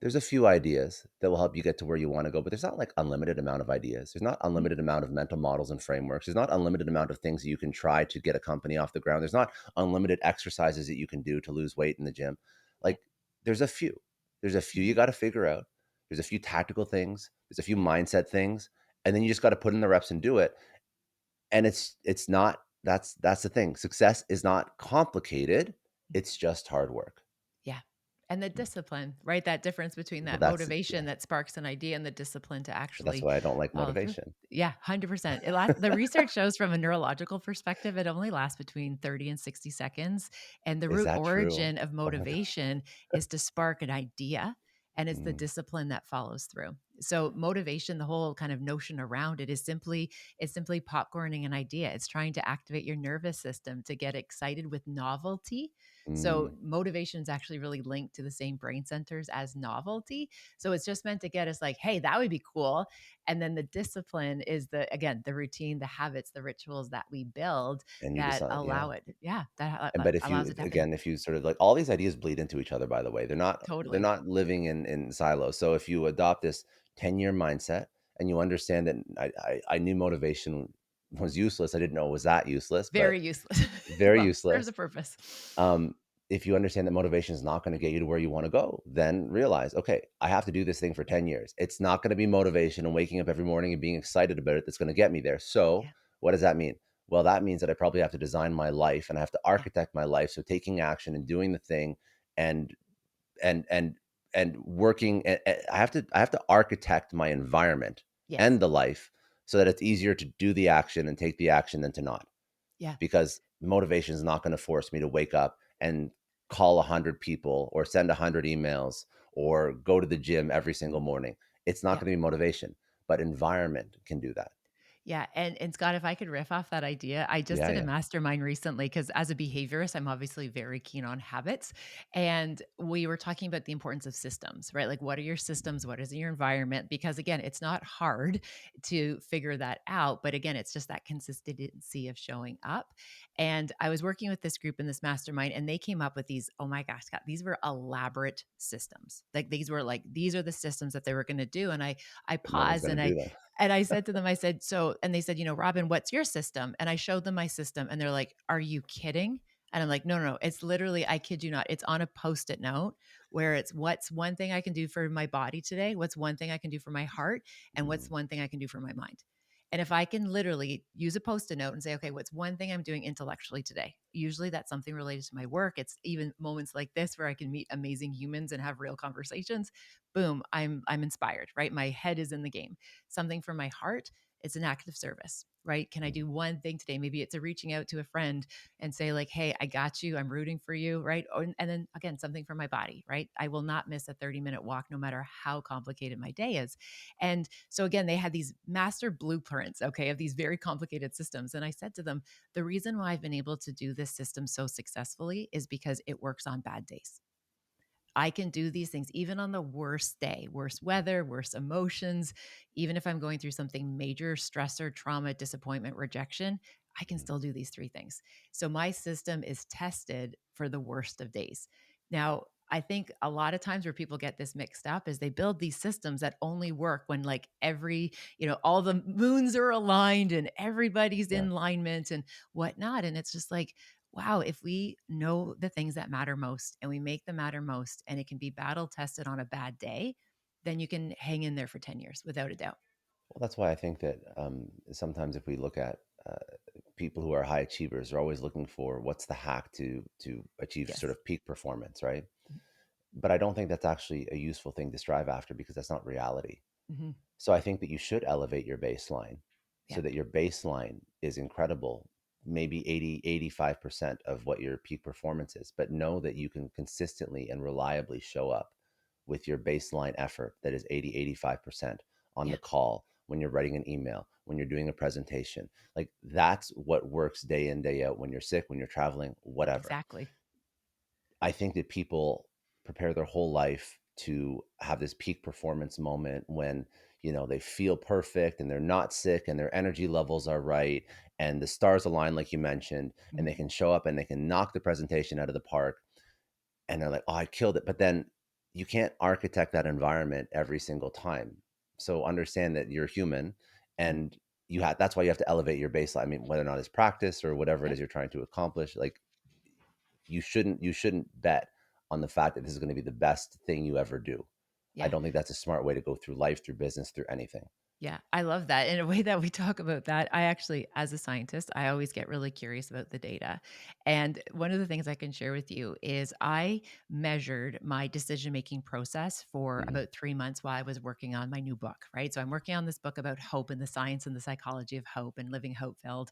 [SPEAKER 2] there's a few ideas that will help you get to where you want to go, but there's not like unlimited amount of ideas. There's not
[SPEAKER 1] Mhm.
[SPEAKER 2] unlimited amount of mental models and frameworks. There's not unlimited amount of things that you can try to get a company off the ground. There's not unlimited exercises that you can do to lose weight in the gym.
[SPEAKER 1] Yeah.
[SPEAKER 2] Like there's a few. There's a few you
[SPEAKER 1] Mhm.
[SPEAKER 2] got to figure out. There's a few tactical things. There's a few mindset things, and then you just got to put in the reps and do it. And it's not that's the thing. Success is not complicated.
[SPEAKER 1] Mhm.
[SPEAKER 2] It's just hard work.
[SPEAKER 1] Yeah. And the discipline, right? That difference between
[SPEAKER 2] Well,
[SPEAKER 1] that
[SPEAKER 2] that's yeah.
[SPEAKER 1] motivation that sparks an idea and the discipline to
[SPEAKER 2] But that's
[SPEAKER 1] actually
[SPEAKER 2] why I don't like
[SPEAKER 1] follow through.
[SPEAKER 2] motivation.
[SPEAKER 1] Yeah, 100%. The research shows from a neurological perspective, it only lasts between 30 and 60 seconds. And the
[SPEAKER 2] Is
[SPEAKER 1] root
[SPEAKER 2] that true?
[SPEAKER 1] origin of
[SPEAKER 2] Oh my god.
[SPEAKER 1] motivation is to spark an idea, and it's the
[SPEAKER 2] Mm,
[SPEAKER 1] discipline that follows through. So motivation, the whole kind of notion around it is simply it's simply popcorning an idea. It's trying to activate your nervous system to get excited with novelty. So
[SPEAKER 2] mm,
[SPEAKER 1] motivation is actually really linked to the same brain centers as novelty. So it's just meant to get us like, hey, that would be cool. And then the discipline is the routine, the habits, the rituals that we build
[SPEAKER 2] and you
[SPEAKER 1] that
[SPEAKER 2] decide, yeah.
[SPEAKER 1] allow it. Yeah, that
[SPEAKER 2] And but if you
[SPEAKER 1] allows it to happen.
[SPEAKER 2] again, if you sort of like all these ideas bleed into each other, by the way. They're
[SPEAKER 1] Totally.
[SPEAKER 2] not living in silos. So if you adopt this 10-year mindset and you understand that I knew motivation was useless. I didn't know it was that useless, but
[SPEAKER 1] Very useless.
[SPEAKER 2] very
[SPEAKER 1] Well, serves a
[SPEAKER 2] useless.
[SPEAKER 1] purpose.
[SPEAKER 2] Um, if you understand that motivation is not going to get you to where you want to go, then realize, okay, I have to do this thing for 10 years. It's not going to be motivation and waking up every morning and being excited about it that's going to get me there. So,
[SPEAKER 1] Yeah.
[SPEAKER 2] what does that mean? Well, that means that I probably have to design my life and I have to
[SPEAKER 1] Yeah.
[SPEAKER 2] architect my life. So, taking action and doing the thing and and and and working I have to architect my environment
[SPEAKER 1] Yes.
[SPEAKER 2] and the life so that it's easier to do the action and take the action than to not,
[SPEAKER 1] Yeah.
[SPEAKER 2] because motivation is not going to force me to wake up and call 100 people or send 100 emails or go to the gym every single
[SPEAKER 1] Mhm.
[SPEAKER 2] morning. It's not
[SPEAKER 1] Yeah.
[SPEAKER 2] going to be motivation, but environment can do that.
[SPEAKER 1] Yeah, and Scott, if I could riff off that idea, I just
[SPEAKER 2] Yeah,
[SPEAKER 1] did a
[SPEAKER 2] yeah.
[SPEAKER 1] mastermind recently because as a behaviorist, I'm obviously very keen on habits. And we were talking about the importance of systems, right? Like, what are your systems? What is your environment? Because again, it's not hard to figure that out. But again, it's just that consistency of showing up. And I was working with this group in this mastermind, and they came up with these, oh my gosh, Scott, these were elaborate systems. These are the systems that they were going to do. And I
[SPEAKER 2] But no one's
[SPEAKER 1] paused
[SPEAKER 2] going
[SPEAKER 1] and
[SPEAKER 2] to do that.
[SPEAKER 1] I said to them, I said, so, and they said, Robyne, what's your system? And I showed them my system and they're like, are you kidding? And I'm like, no, no, no. It's literally, I kid you not, it's on a post it note where it's what's one thing I can do for my body today? What's one thing I can do for my heart? And what's
[SPEAKER 2] Mm,
[SPEAKER 1] one thing I can do for my mind? And if I can literally use a post it note and say, okay, what's one thing I'm doing intellectually today? Usually that's something related to my work. It's even moments like this where I can meet amazing humans and have real conversations. Boom, I'm inspired, right? My head is in the game. Something for my heart, it's an act of service, right? Can I
[SPEAKER 2] mm.
[SPEAKER 1] do one thing today? Maybe it's a reaching out to a friend and say like, "Hey, I got you. I'm rooting for you," right? And then again, something for my body, right? I will not miss a 30-minute walk no matter how complicated my day is. And so again, they had these master blueprints, okay, of these very complicated systems. And I said to them, the reason why I've been able to do this system so successfully is because it works on bad days. I can do these things even on the worst day, worst weather, worst emotions. Even if I'm going through something major, stressor, trauma, disappointment, rejection, I can
[SPEAKER 2] Mm.
[SPEAKER 1] still do these three things. So my system is tested for the worst of days. Now, I think a lot of times where people get this mixed up is they build these systems that only work when like all the moons are aligned and everybody's
[SPEAKER 2] Yeah.
[SPEAKER 1] in alignment and whatnot. And it's just like, wow, if we know the things that matter most and we make them matter most and it can be battle tested on a bad day, then you can hang in there for 10 years without a doubt.
[SPEAKER 2] Well, that's why I think that sometimes if we look at people who are high achievers, they're always looking for what's the hack to achieve sort
[SPEAKER 1] Yes.
[SPEAKER 2] of peak performance, right? But I don't think that's actually a useful thing to strive after because that's not reality.
[SPEAKER 1] Hmm.
[SPEAKER 2] So I think that you should elevate your baseline
[SPEAKER 1] Yeah.
[SPEAKER 2] so that your baseline is incredible, maybe 80, 85% of what your peak performance is, but know that you can consistently and reliably show up with your baseline effort that is 80, 85% on
[SPEAKER 1] Yeah,
[SPEAKER 2] the call, when you're writing an email, when you're doing a presentation. Like that's what works day in, day out when you're sick, when you're traveling, whatever.
[SPEAKER 1] exactly.
[SPEAKER 2] I think that people prepare their whole life to have this peak performance moment when, they feel perfect and they're not sick and their energy levels are right and the stars align, like you mentioned, and they
[SPEAKER 1] Mhm.
[SPEAKER 2] can show up and they can knock the presentation out of the park and they're like, oh, I killed it. But then you can't architect that environment every single time. So understand that you're human
[SPEAKER 1] Mhm.
[SPEAKER 2] and that's why you have to elevate your baseline. I mean, whether or not it's practice or whatever it
[SPEAKER 1] Yep.
[SPEAKER 2] is you're trying to accomplish, like you shouldn't bet on the fact that this is going to be the best thing you ever do. I
[SPEAKER 1] Yeah.
[SPEAKER 2] don't think that's a smart way to go through life, through business, through anything.
[SPEAKER 1] Yeah, I love that. In a way that we talk about that, I actually, as a scientist, I always get really curious about the data. And one of the things I can share with you is I measured my decision making process for
[SPEAKER 2] Hmm.
[SPEAKER 1] about 3 months while I was working on my new book, right? So I'm working on this book about hope and the science and the psychology of hope and living hope filled.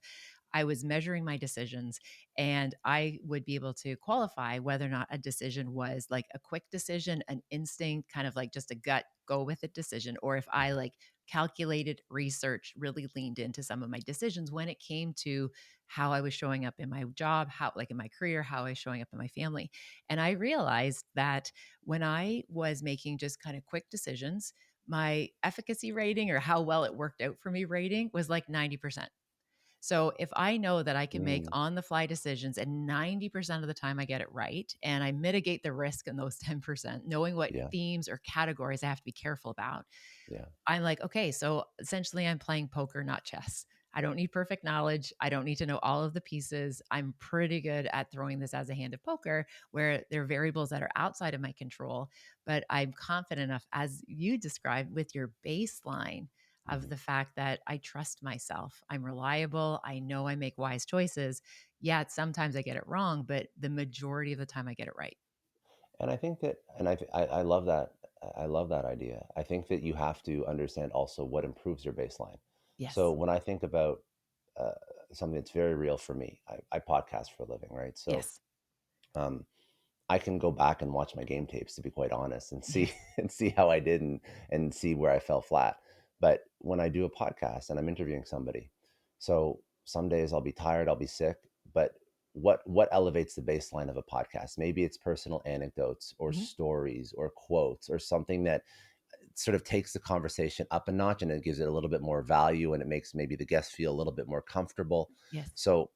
[SPEAKER 1] I was measuring my decisions and I would be able to qualify whether or not a decision was like a quick decision, an instinct, kind of like just a gut go with it decision, or if I like calculated research, really leaned into some of my decisions when it came to how I was showing up in my job, how like in my career, how I was showing up in my family. And I realized that when I was making just kind of quick decisions, my efficacy rating or how well it worked out for me rating was like 90%. So if I know that I can make
[SPEAKER 2] Mm,
[SPEAKER 1] on the fly decisions and 90% of the time I get it right and I mitigate the risk in those 10%, knowing what
[SPEAKER 2] yeah,
[SPEAKER 1] themes or categories I have to be careful about,
[SPEAKER 2] yeah.
[SPEAKER 1] I'm like, okay, so essentially I'm playing poker, not chess. I don't need perfect knowledge. I don't need to know all of the pieces. I'm pretty good at throwing this as a hand of poker where there are variables that are outside of my control. But I'm confident enough, as you described, with your baseline of
[SPEAKER 2] Hmm.
[SPEAKER 1] the fact that I trust myself. I'm reliable. I know I make wise choices. Yeah, sometimes I get it wrong, but the majority of the time I get it right.
[SPEAKER 2] And I think that, and I love that. I love that idea. I think that you have to understand also what improves your baseline. So
[SPEAKER 1] Yes.
[SPEAKER 2] when I think about uh, something that's very real for me, I podcast for a living, right? So
[SPEAKER 1] Yes.
[SPEAKER 2] um, I can go back and watch my game tapes to be quite honest and see
[SPEAKER 1] Yes.
[SPEAKER 2] and see how I did and see where I fell flat. But when I do a podcast and I'm interviewing somebody, so some days I'll be tired, I'll be sick, but what elevates the baseline of a podcast? Maybe it's personal anecdotes or
[SPEAKER 1] Mhm.
[SPEAKER 2] stories or quotes or something that sort of takes the conversation up a notch and it gives it a little bit more value and it makes maybe the guest feel a little bit more comfortable.
[SPEAKER 1] Yes.
[SPEAKER 2] So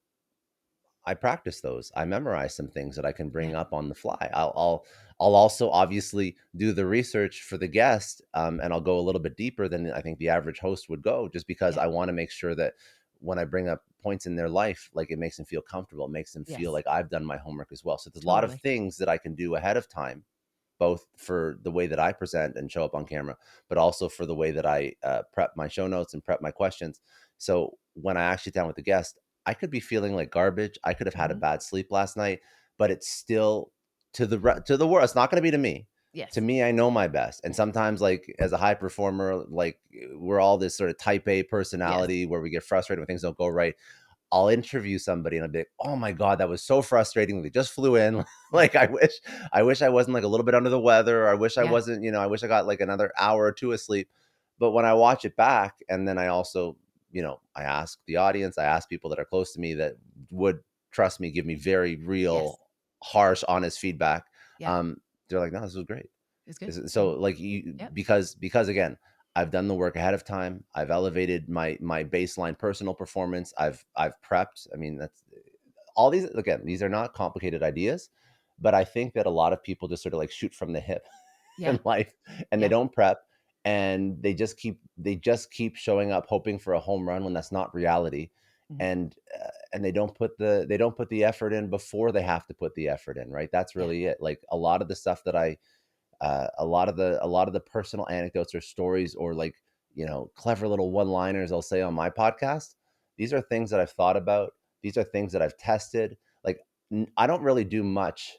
[SPEAKER 2] I practice those. I memorize some things that I can
[SPEAKER 1] Yeah.
[SPEAKER 2] bring up on the fly. I'll also obviously do the research for the guest, and I'll go a little bit deeper than I think the average host would go, just because
[SPEAKER 1] Yeah.
[SPEAKER 2] I want to make sure that when I bring up points in their life, like it makes them feel comfortable, it makes them feel
[SPEAKER 1] Yes.
[SPEAKER 2] like I've done my homework as well. So there's a lot of
[SPEAKER 1] Totally.
[SPEAKER 2] things that I can do ahead of time both for the way that I present and show up on camera, but also for the way that I prep my show notes and prep my questions. So when I actually sit down with the guest, I could be feeling like garbage. I could have had a
[SPEAKER 1] Mhm.
[SPEAKER 2] bad sleep last night, but it's still to the world. It's not going to be to me. To
[SPEAKER 1] Yes.
[SPEAKER 2] me, I know my best. And sometimes, like as a high performer, like we're all this sort of type A
[SPEAKER 1] Yes.
[SPEAKER 2] personality where we get frustrated when things don't go right. I'll interview somebody and I'll be like, "Oh my god, that was so frustrating. They just flew in.
[SPEAKER 1] Yeah.
[SPEAKER 2] Like I wish I wasn't like a little bit under the weather. Or I wish I
[SPEAKER 1] Yeah.
[SPEAKER 2] wasn't, I wish I got like another hour or two of sleep." But when I watch it back and then I also, I ask the audience, I ask people that are close to me that would trust me, give me very
[SPEAKER 1] Yes.
[SPEAKER 2] real, harsh, honest feedback.
[SPEAKER 1] Yeah.
[SPEAKER 2] Um, they're like, "No, this was great."
[SPEAKER 1] It's good.
[SPEAKER 2] So like you
[SPEAKER 1] Yep.
[SPEAKER 2] because again, I've done the work ahead of time. I've elevated my baseline personal performance. I've prepped. I mean, that's all these again, these are not complicated ideas, but I think that a lot of people just sort of like shoot from the hip
[SPEAKER 1] Yeah.
[SPEAKER 2] in life and they
[SPEAKER 1] Yeah.
[SPEAKER 2] don't prep and they just keep showing up hoping for a home run when that's not reality.
[SPEAKER 1] Mhm.
[SPEAKER 2] And they don't put the effort in before they have to put the effort in, right? That's
[SPEAKER 1] Yeah.
[SPEAKER 2] really it. Like a lot of the stuff that a lot of the personal anecdotes or stories or like clever little one liners I'll say on my podcast. These are things that I've thought about. These are things that I've tested. Like I don't really do much.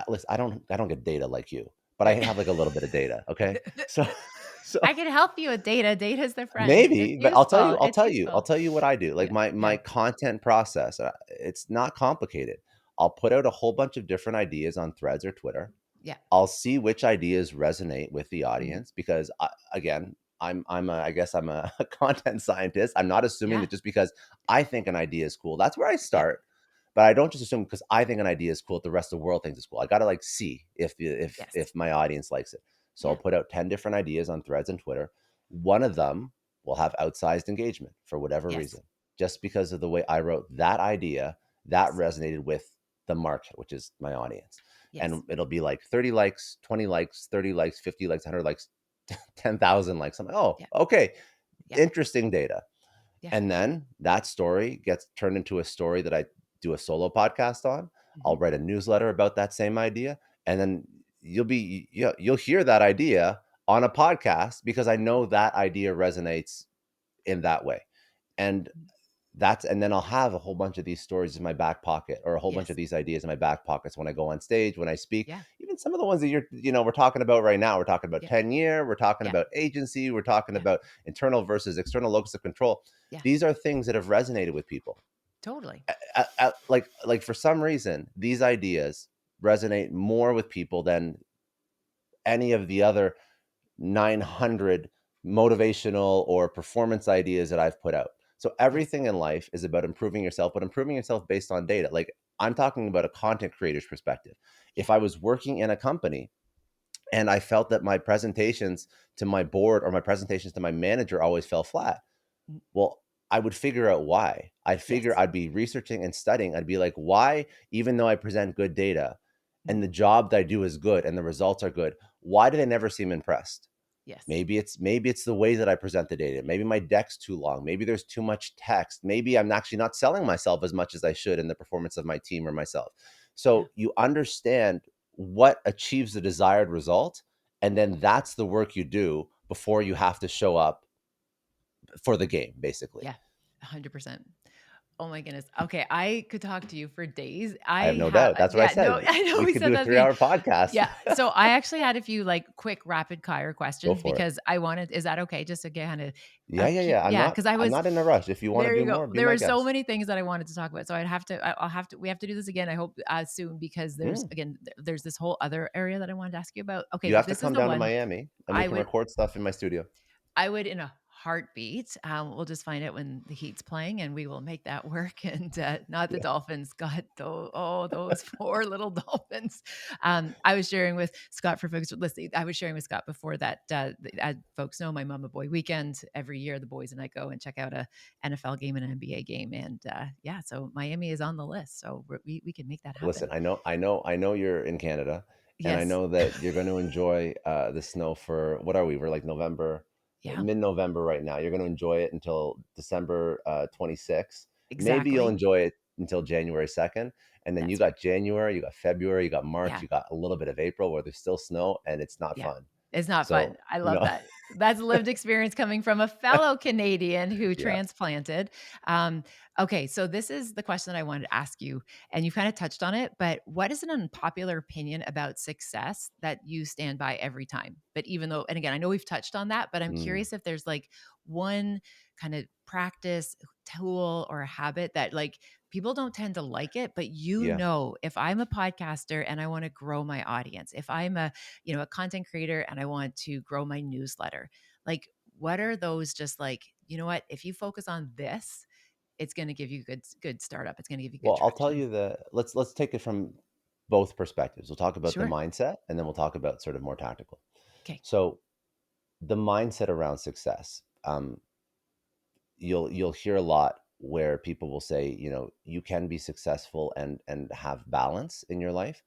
[SPEAKER 2] Listen, I don't get data like you, but I
[SPEAKER 1] Right.
[SPEAKER 2] have like a little bit of data. Okay, so so
[SPEAKER 1] I can help you with data. Data's the friend. It's
[SPEAKER 2] maybe, but I'll tell
[SPEAKER 1] useful.
[SPEAKER 2] you, I'll
[SPEAKER 1] It's
[SPEAKER 2] tell you, I'll
[SPEAKER 1] useful.
[SPEAKER 2] tell you what I do. Like
[SPEAKER 1] Yeah.
[SPEAKER 2] my
[SPEAKER 1] Yeah.
[SPEAKER 2] content process, it's not complicated. I'll put out a whole bunch of different ideas on Threads or Twitter.
[SPEAKER 1] Yeah.
[SPEAKER 2] I'll see which ideas resonate with the
[SPEAKER 1] Mhm.
[SPEAKER 2] audience because again, I guess I'm a content scientist. I'm not assuming
[SPEAKER 1] Yeah.
[SPEAKER 2] that just because I think an idea is cool, that's where I
[SPEAKER 1] Yeah.
[SPEAKER 2] start. But I don't just assume because I think an idea is cool, that the rest of the world thinks it's cool. I got to like see
[SPEAKER 1] Yes.
[SPEAKER 2] if my audience likes it. So I'll
[SPEAKER 1] Yeah.
[SPEAKER 2] put out 10 different ideas on threads and Twitter. One of them will have outsized engagement for whatever
[SPEAKER 1] Yes.
[SPEAKER 2] reason. Just because of the way I wrote that idea, that
[SPEAKER 1] Yes.
[SPEAKER 2] resonated with the market, which is my audience.
[SPEAKER 1] Yes.
[SPEAKER 2] And it'll be like 30 likes, 20 likes, 30 likes, 50 likes, 100 likes, 10,000 likes. I'm like, oh,
[SPEAKER 1] Yeah.
[SPEAKER 2] okay,
[SPEAKER 1] Yeah.
[SPEAKER 2] interesting data.
[SPEAKER 1] Yeah.
[SPEAKER 2] And then that story gets turned into a story that I do a solo podcast on. I'll
[SPEAKER 1] Mhm.
[SPEAKER 2] write a newsletter about that same idea. And then you'll hear that idea on a podcast because I know that idea resonates in that way. And
[SPEAKER 1] Mhm.
[SPEAKER 2] and then I'll have a whole bunch of these stories in my back pocket, or a whole bunch of
[SPEAKER 1] Yes.
[SPEAKER 2] these ideas in my back pockets when I go on stage, when I speak.
[SPEAKER 1] Yeah.
[SPEAKER 2] Even some of the ones that we're talking about right now. We're talking about
[SPEAKER 1] Yeah.
[SPEAKER 2] tenure, we're talking
[SPEAKER 1] Yeah.
[SPEAKER 2] about agency, we're talking
[SPEAKER 1] Yeah.
[SPEAKER 2] about internal versus external locus of control.
[SPEAKER 1] Yeah.
[SPEAKER 2] These are things that have resonated with people.
[SPEAKER 1] Totally.
[SPEAKER 2] Like for some reason, these ideas resonate more with people than any of the other 900 motivational or performance ideas that I've put out. So
[SPEAKER 1] Yes.
[SPEAKER 2] everything in life is about improving yourself, but improving yourself based on data. Like I'm talking about a content creator's perspective.
[SPEAKER 1] Yeah.
[SPEAKER 2] If I was working in a company and I felt that my presentations to my board or my presentations to my manager always fell flat,
[SPEAKER 1] Mm.
[SPEAKER 2] well, I would figure out why.
[SPEAKER 1] Yes.
[SPEAKER 2] I'd be researching and studying. I'd be like, why, even though I present good data
[SPEAKER 1] Mm.
[SPEAKER 2] and the job that I do is good and the results are good, why do they never seem impressed?
[SPEAKER 1] Yes.
[SPEAKER 2] Maybe it's the way that I present the data. Maybe my deck's too long. Maybe there's too much text. Maybe I'm actually not selling myself as much as I should in the performance of my team or myself.
[SPEAKER 1] Yeah.
[SPEAKER 2] So you understand what achieves the desired result, and then that's the work you do before you have to show up for the game, basically.
[SPEAKER 1] Yeah. 100%. Oh my goodness. Okay, I could talk to you for days.
[SPEAKER 2] I have
[SPEAKER 1] I
[SPEAKER 2] no
[SPEAKER 1] have
[SPEAKER 2] doubt. That's what I
[SPEAKER 1] yeah, no,
[SPEAKER 2] said.
[SPEAKER 1] I know
[SPEAKER 2] We
[SPEAKER 1] we
[SPEAKER 2] could
[SPEAKER 1] said
[SPEAKER 2] do a
[SPEAKER 1] that at the beginning.
[SPEAKER 2] 3-hour podcast.
[SPEAKER 1] Yeah, so I actually had a few, like, quick rapid fire
[SPEAKER 2] Go
[SPEAKER 1] questions
[SPEAKER 2] for it.
[SPEAKER 1] because I wanted is that okay? Just to kinda,
[SPEAKER 2] Yeah, yeah,
[SPEAKER 1] keep
[SPEAKER 2] yeah.
[SPEAKER 1] yeah, because I
[SPEAKER 2] I'm
[SPEAKER 1] was
[SPEAKER 2] not in a rush. If you want to
[SPEAKER 1] there
[SPEAKER 2] do
[SPEAKER 1] you go.
[SPEAKER 2] more, be
[SPEAKER 1] There
[SPEAKER 2] my
[SPEAKER 1] were so
[SPEAKER 2] guest.
[SPEAKER 1] many things that I wanted to talk about, so I'll have to we have to do this again, I hope, soon because there's
[SPEAKER 2] Mm.
[SPEAKER 1] again, there's this whole other area that I wanted to ask you about. Okay,
[SPEAKER 2] You have to
[SPEAKER 1] this is
[SPEAKER 2] come
[SPEAKER 1] the
[SPEAKER 2] down to
[SPEAKER 1] one
[SPEAKER 2] Miami and we
[SPEAKER 1] I
[SPEAKER 2] can
[SPEAKER 1] would
[SPEAKER 2] record stuff in my studio.
[SPEAKER 1] I would in a heartbeat. We'll just find out when the Heat's playing, and we will make that work. And not the
[SPEAKER 2] Yeah.
[SPEAKER 1] Dolphins. God, those poor little Dolphins. I was sharing with Scott for folks listening. I was sharing with Scott before that. As folks know, my Mama Boy weekend every year, the boys and I go and check out a NFL game and an NBA game, and yeah, so Miami is on the list. So we can make that
[SPEAKER 2] Listen,
[SPEAKER 1] happen.
[SPEAKER 2] I know you're in Canada, and I
[SPEAKER 1] Yes.
[SPEAKER 2] know that you're going to enjoy the snow for what are we? We're like November,
[SPEAKER 1] Yeah.
[SPEAKER 2] mid-November right now. You're going to enjoy it until December 26th. Maybe you'll
[SPEAKER 1] Exactly.
[SPEAKER 2] enjoy it until January 2nd, and then you
[SPEAKER 1] That's right.
[SPEAKER 2] got January, you got February, you got March,
[SPEAKER 1] Yeah.
[SPEAKER 2] you got a little bit of April where there's still snow and it's not
[SPEAKER 1] Yeah.
[SPEAKER 2] fun.
[SPEAKER 1] It's not fun.
[SPEAKER 2] So,
[SPEAKER 1] I love that. That's lived experience coming from a fellow Canadian who
[SPEAKER 2] yeah.
[SPEAKER 1] transplanted. Um, okay, so this is the question that I wanted to ask you, and you kind of touched on it, but what is an unpopular opinion about success that you stand by every time? But even though, and again, I know we've touched on that, but I'm
[SPEAKER 2] Mm,
[SPEAKER 1] curious if there's like one kind of practice, tool, or a habit that like people don't tend to like it, but
[SPEAKER 2] yeah.
[SPEAKER 1] if I'm a podcaster and I want to grow my audience, if I'm a content creator and I want to grow my newsletter. Like, what are those just like, you know what, if you focus on this, it's going to give you good startup. It's going to give you good
[SPEAKER 2] Well, I'll tell
[SPEAKER 1] traction.
[SPEAKER 2] you let's take it from both perspectives. We'll talk about the
[SPEAKER 1] Sure.
[SPEAKER 2] mindset and then we'll talk about sort of more tactical.
[SPEAKER 1] Okay.
[SPEAKER 2] So, the mindset around success. You'll hear a lot where people will say, you can be successful and have balance in your life.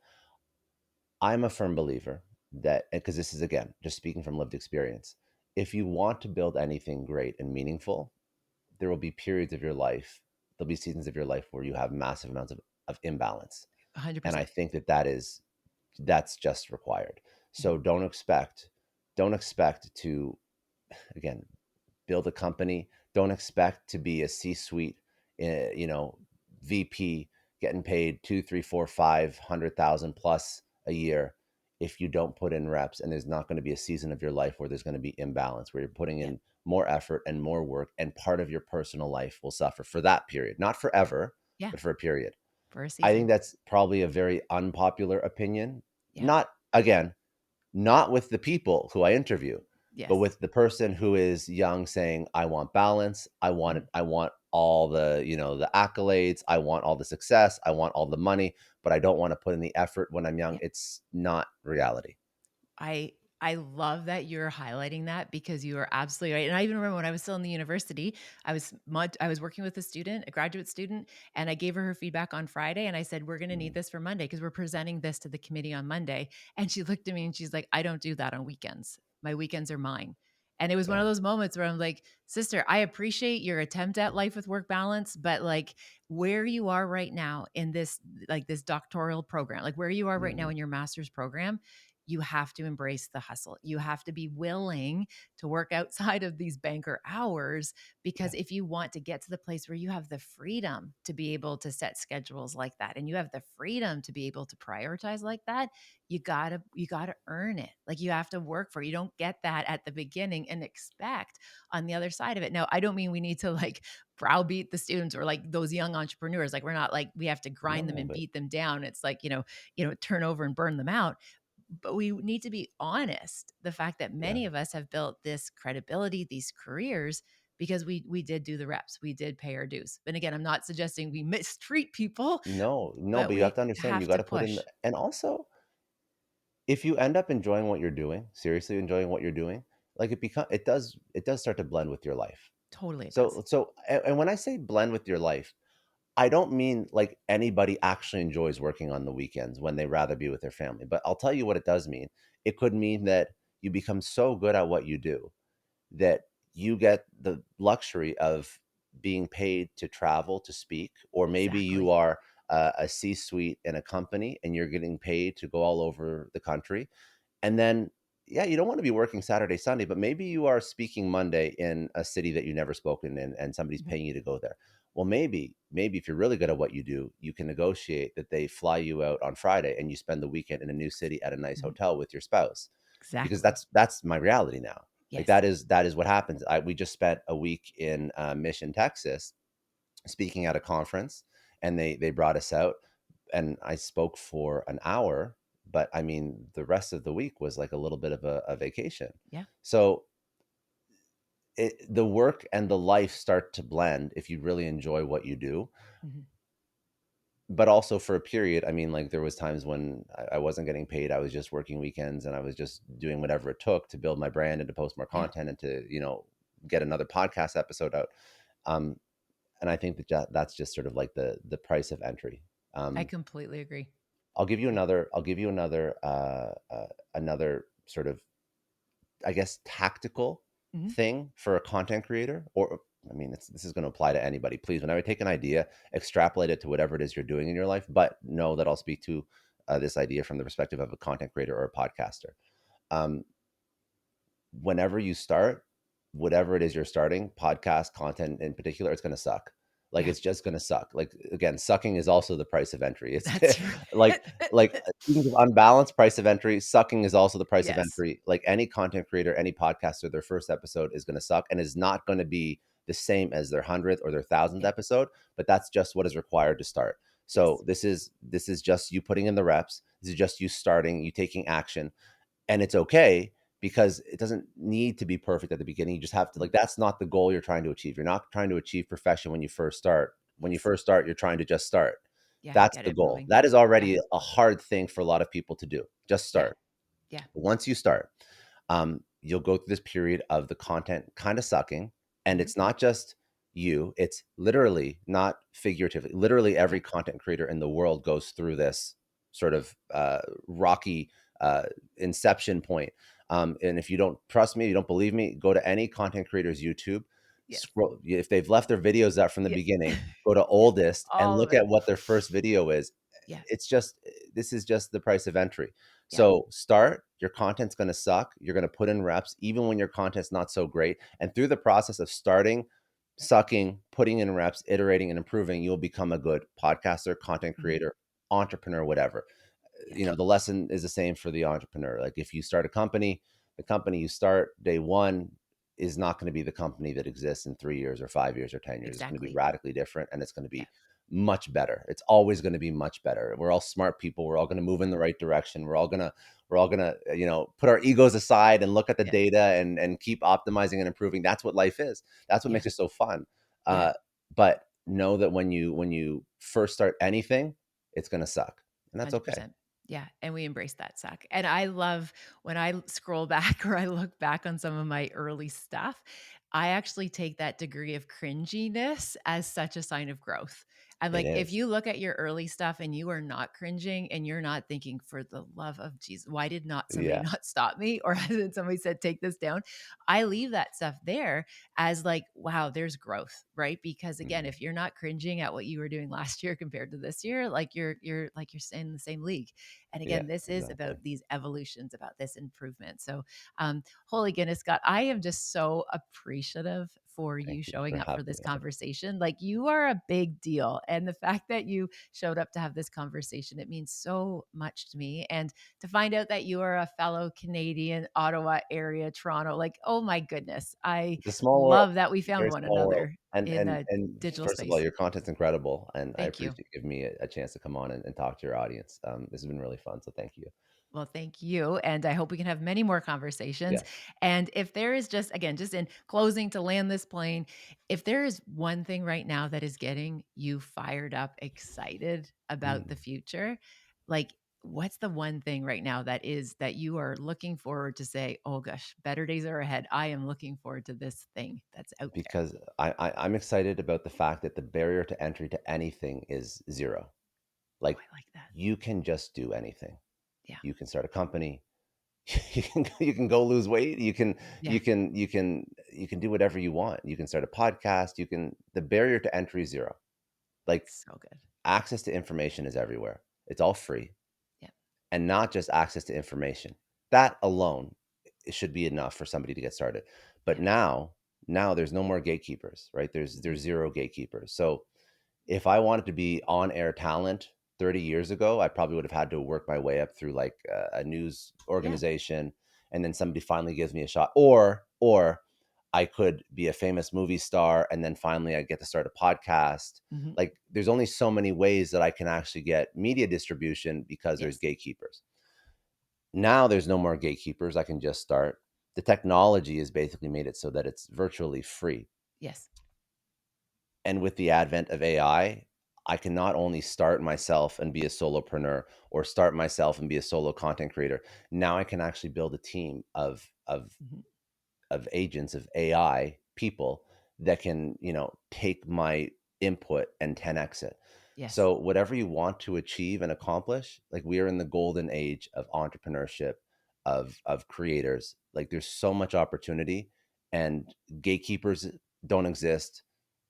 [SPEAKER 2] I'm a firm believer that, because this is again just speaking from lived experience, if you want to build anything great and meaningful, there will be periods of your life, there'll be seasons of your life where you have massive amounts of imbalance. And I
[SPEAKER 1] 100%.
[SPEAKER 2] think that's just required.
[SPEAKER 1] Mhm.
[SPEAKER 2] So don't expect to, again, build a company. Don't expect to be a C-suite, you know, VP getting paid two, three, four, 500,000 plus a year if you don't put in reps. And there's not going to be a season of your life where there's going to be imbalance, where you're putting
[SPEAKER 1] Yeah.
[SPEAKER 2] in more effort and more work, and part of your personal life will suffer for that period, not
[SPEAKER 1] Yeah.
[SPEAKER 2] forever,
[SPEAKER 1] Yeah.
[SPEAKER 2] but for a period.
[SPEAKER 1] For a
[SPEAKER 2] I think
[SPEAKER 1] season.
[SPEAKER 2] that's probably a very unpopular opinion.
[SPEAKER 1] Yeah.
[SPEAKER 2] Not again, not with the people who I interview, but
[SPEAKER 1] Yes.
[SPEAKER 2] with the person who is young saying, I want balance.
[SPEAKER 1] Mhm.
[SPEAKER 2] I want all the, the accolades. I want all the success. I want all the money, but I don't want to put in the effort when I'm young.
[SPEAKER 1] Yeah.
[SPEAKER 2] It's not reality.
[SPEAKER 1] I I love that you're highlighting that because you are absolutely right. And I even remember when I was still in the university, I was working with a student, a graduate student, and I gave her feedback on Friday and I said, "We're going to need
[SPEAKER 2] Mm,
[SPEAKER 1] this for Monday because we're presenting this to the committee on Monday." And she looked at me and she's like, "I don't do that on weekends. My weekends are mine." And it was one
[SPEAKER 2] yeah.
[SPEAKER 1] of those moments where I'm like, "Sister, I appreciate your attempt at life with work balance, but like where you are right now in this this doctoral program, like where you are right now
[SPEAKER 2] Mhm.
[SPEAKER 1] in your master's program, you have to embrace the hustle. You have to be willing to work outside of these banker hours
[SPEAKER 2] Yeah.
[SPEAKER 1] because if you want to get to the place where you have the freedom to be able to set schedules like that and you have the freedom to be able to prioritize like that, you got to earn it. Like you have to work for it. You don't get that at the beginning and expect on the other side of it. Now, I don't mean we need to like browbeat the students or like those young entrepreneurs. Like we're not like we have to grind them
[SPEAKER 2] No,
[SPEAKER 1] and
[SPEAKER 2] but
[SPEAKER 1] beat them down. It's like, turn over and burn them out, but we need to be honest. The fact that
[SPEAKER 2] yeah.
[SPEAKER 1] many of us have built this credibility, these careers, because we did do the reps, we did pay our dues. And again, I'm not suggesting we mistreat people,
[SPEAKER 2] No, no,
[SPEAKER 1] but
[SPEAKER 2] but you have
[SPEAKER 1] we
[SPEAKER 2] to understand you
[SPEAKER 1] have
[SPEAKER 2] got
[SPEAKER 1] to
[SPEAKER 2] to put in
[SPEAKER 1] push.
[SPEAKER 2] the, and also if you end up enjoying what you're doing, seriously enjoying what you're doing, like it does start to blend with your life.
[SPEAKER 1] Totally, it does.
[SPEAKER 2] And when I say blend with your life, I don't mean like anybody actually enjoys working on the weekends when they rather be with their family. But I'll tell you what it does mean. It could mean that you become so good at what you do that you get the luxury of being paid to travel to speak, or maybe you
[SPEAKER 1] Exactly.
[SPEAKER 2] are a C-suite in a company and you're getting paid to go all over the country. And then, yeah, you don't want to be working Saturday, Sunday, but maybe you are speaking Monday in a city that you've never spoken in and somebody's
[SPEAKER 1] Mhm.
[SPEAKER 2] paying you to go there. Well, maybe if you're really good at what you do, you can negotiate that they fly you out on Friday and you spend the weekend in a new city at a nice
[SPEAKER 1] Mhm.
[SPEAKER 2] hotel with your spouse. Because
[SPEAKER 1] Exactly.
[SPEAKER 2] that's my reality now. Like
[SPEAKER 1] Yes.
[SPEAKER 2] that is what happens. We just spent a week in Mission, Texas, speaking at a conference, and they brought us out, and I spoke for an hour, but I mean the rest of the week was like a little bit of a vacation.
[SPEAKER 1] Yeah.
[SPEAKER 2] So the work and the life start to blend if you really enjoy what you do.
[SPEAKER 1] Mhm.
[SPEAKER 2] But also for a period, I mean, like there was times when I wasn't getting paid. I was just working weekends and I was just doing whatever it took to build my brand and to post more
[SPEAKER 1] Yeah.
[SPEAKER 2] content and to, get another podcast episode out. Um, and I think that that's just sort of like the price of entry.
[SPEAKER 1] I
[SPEAKER 2] Um,
[SPEAKER 1] completely agree. Yeah.
[SPEAKER 2] I'll give you another sort of, I guess, tactical
[SPEAKER 1] Mhm.
[SPEAKER 2] thing for a content creator. Or I mean, this is going to apply to anybody. Please, whenever you take an idea, extrapolate it to whatever it is you're doing in your life. But know that I'll speak to this idea from the perspective of a content creator or a podcaster. Um, Whenever you start, whatever it is you're starting, podcast content in particular, it's going to suck. Like
[SPEAKER 1] Yeah.
[SPEAKER 2] it's just going to suck. Like again, sucking is also the price of entry. It's
[SPEAKER 1] That's
[SPEAKER 2] like like
[SPEAKER 1] right.
[SPEAKER 2] speaking of unbalanced price of entry, sucking is also the price of
[SPEAKER 1] Yes.
[SPEAKER 2] entry. Like any content creator, any podcaster, their first episode is going to suck and is not going to be the same as their 100th or their 1,000th
[SPEAKER 1] Yeah.
[SPEAKER 2] episode, but that's just what is required to start. So
[SPEAKER 1] Yes.
[SPEAKER 2] this is just you putting in the reps. This is just you starting, you taking action, and it's okay because it doesn't need to be perfect at the beginning. You just have to,
[SPEAKER 1] Mhm.
[SPEAKER 2] like, that's not the goal you're trying to achieve. You're not trying to achieve perfection when you first start. When you
[SPEAKER 1] Yes.
[SPEAKER 2] first start, you're trying to just start.
[SPEAKER 1] Yeah.
[SPEAKER 2] That's
[SPEAKER 1] Get
[SPEAKER 2] the
[SPEAKER 1] it
[SPEAKER 2] goal.
[SPEAKER 1] moving.
[SPEAKER 2] That is
[SPEAKER 1] Yeah.
[SPEAKER 2] already a hard thing for a lot of people to do. Just
[SPEAKER 1] Yeah.
[SPEAKER 2] start.
[SPEAKER 1] Yeah.
[SPEAKER 2] Once you start, you'll go through this period of the content kind of sucking. And
[SPEAKER 1] Mhm.
[SPEAKER 2] it's not just you, it's literally, not figuratively, literally
[SPEAKER 1] Yeah.
[SPEAKER 2] every content creator in the world goes through this sort of rocky uh, inception point. And if you don't trust me, you don't believe me, go to any content creator's YouTube.
[SPEAKER 1] Yes.
[SPEAKER 2] Scroll, if they've left their videos out from the
[SPEAKER 1] Yeah.
[SPEAKER 2] beginning, go to
[SPEAKER 1] Yeah.
[SPEAKER 2] oldest and
[SPEAKER 1] All of
[SPEAKER 2] look
[SPEAKER 1] it.
[SPEAKER 2] at what their first video is.
[SPEAKER 1] Yeah.
[SPEAKER 2] It's just, this is just the price of entry.
[SPEAKER 1] Yeah.
[SPEAKER 2] So start, your content's going to suck. You're going to put in reps, even when your content's not so great. And through the process of starting, sucking, putting in reps, iterating, and improving, you'll become a good podcaster, content
[SPEAKER 1] Mhm.
[SPEAKER 2] creator, entrepreneur, whatever.
[SPEAKER 1] Yeah.
[SPEAKER 2] The lesson is the same for the entrepreneur. Like if you start a company, the company you start day one is not going to be the company that exists in 3 years or 5 years or 10 years. It's going to be
[SPEAKER 1] Exactly.
[SPEAKER 2] radically different, and it's going to
[SPEAKER 1] Yeah.
[SPEAKER 2] be much better. It's always going to be much better. We're all smart people. We're all going to move in the right direction. We're all going to, put our egos aside and look at the
[SPEAKER 1] Yeah.
[SPEAKER 2] data and keep optimizing and improving. That's what life is. That's what
[SPEAKER 1] Yeah.
[SPEAKER 2] makes it so fun.
[SPEAKER 1] Yeah.
[SPEAKER 2] But know that when you first start anything, it's going to suck, and that's okay.
[SPEAKER 1] 100%. Yeah. And we embrace that suck. And I love when I scroll back or I look back on some of my early stuff, I actually take that degree of cringiness as such a sign of growth. I'm
[SPEAKER 2] It
[SPEAKER 1] like, if
[SPEAKER 2] is.
[SPEAKER 1] you look at your early stuff and you are not cringing and you're not thinking, for the love of Jesus, why did not somebody
[SPEAKER 2] Yeah.
[SPEAKER 1] not stop me? Or has somebody said, take this down? I leave that stuff there as like, wow, there's growth, right? Because again,
[SPEAKER 2] Mhm.
[SPEAKER 1] if you're not cringing at what you were doing last year compared to this year, like you're like you're in the same league. And
[SPEAKER 2] Yeah,
[SPEAKER 1] again, this is
[SPEAKER 2] exactly.
[SPEAKER 1] about these evolutions, about this improvement. So, holy goodness, Scott, I am just so appreciative for you
[SPEAKER 2] Thank you for
[SPEAKER 1] showing up for
[SPEAKER 2] having
[SPEAKER 1] this
[SPEAKER 2] me on.
[SPEAKER 1] conversation. Like you are a big deal. And the fact that you showed up to have this conversation, it means so much to me. And to find out that you are a fellow Canadian, Ottawa area, Toronto, like, oh my goodness, I
[SPEAKER 2] It's a small world,
[SPEAKER 1] love that we found
[SPEAKER 2] very
[SPEAKER 1] one
[SPEAKER 2] small world.
[SPEAKER 1] another
[SPEAKER 2] And
[SPEAKER 1] in
[SPEAKER 2] and
[SPEAKER 1] a
[SPEAKER 2] and
[SPEAKER 1] digital
[SPEAKER 2] first of all,
[SPEAKER 1] space.
[SPEAKER 2] your content's incredible, and I
[SPEAKER 1] Thank you.
[SPEAKER 2] appreciate you giving me a chance to come on and talk to your audience. This has been really fun, so thank you.
[SPEAKER 1] Well, thank you. And I hope we can have many more conversations.
[SPEAKER 2] Yes.
[SPEAKER 1] And if there is just, again, just in closing to land this plane, if there is one thing right now that is getting you fired up, excited about the
[SPEAKER 2] Mm.
[SPEAKER 1] future, like what's the one thing right now that you are looking forward to say, oh gosh, better days are ahead. I am looking forward to this thing that's out there.
[SPEAKER 2] Because I'm excited about the fact that the barrier to entry to anything is 0.
[SPEAKER 1] Oh,
[SPEAKER 2] Like,
[SPEAKER 1] I like that.
[SPEAKER 2] you can just do anything.
[SPEAKER 1] Yeah.
[SPEAKER 2] You can start a company. You can go lose weight. You can
[SPEAKER 1] Yeah.
[SPEAKER 2] you can you can you can do whatever you want. You can start a podcast. The barrier to entry is 0. Like,
[SPEAKER 1] So good.
[SPEAKER 2] access to information is everywhere. It's all free,
[SPEAKER 1] Yeah.
[SPEAKER 2] and not just access to information. That alone, it should be enough for somebody to get started. But
[SPEAKER 1] Yeah.
[SPEAKER 2] now there's no more gatekeepers, right?
[SPEAKER 1] Mhm.
[SPEAKER 2] There's 0 gatekeepers. So if I wanted to be on air talent 30 years ago, I probably would have had to work my way up through like a news
[SPEAKER 1] Yeah.
[SPEAKER 2] organization, and then somebody finally gives me a shot. Or I could be a famous movie star, and then finally I get to start a podcast.
[SPEAKER 1] Hmm.
[SPEAKER 2] Like, there's only so many ways that I can actually get media distribution because there's
[SPEAKER 1] Yes.
[SPEAKER 2] gatekeepers. Now there's no more gatekeepers. I can just start. The technology has basically made it so that it's virtually free.
[SPEAKER 1] Yes.
[SPEAKER 2] And with the advent of I can not only start myself and be a solopreneur, or start myself and be a solo content creator. Now I can actually build a team
[SPEAKER 1] Hmm.
[SPEAKER 2] of agents, of AI people that can, take my input and 10x it.
[SPEAKER 1] Yes.
[SPEAKER 2] So whatever you want to achieve and accomplish, like, we are in the golden age of entrepreneurship, of creators. Like, there's so much opportunity, and gatekeepers don't exist.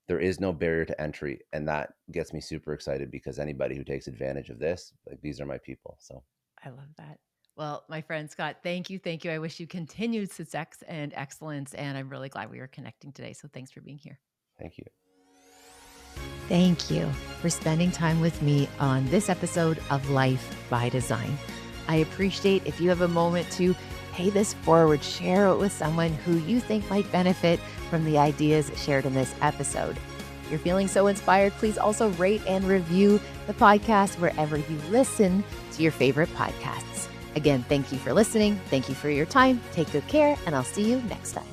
[SPEAKER 2] There is no barrier to entry, and that gets me super excited, because anybody who takes advantage of this, like, these are my people. So
[SPEAKER 1] I love that. Well, my friend Scott, thank you. Thank you. I wish you continued success and excellence. And I'm really glad we were connecting today. So thanks for being here.
[SPEAKER 2] thank you.
[SPEAKER 1] Thank you for spending time with me on this episode of Life by Design. I appreciate if you have a moment to pay this forward, share it with someone who you think might benefit from the ideas shared in this episode. If you're feeling so inspired, please also rate and review the podcast wherever you listen to your favorite podcasts. Again, thank you for listening. Thank you for your time. Take good care, and I'll see you next time.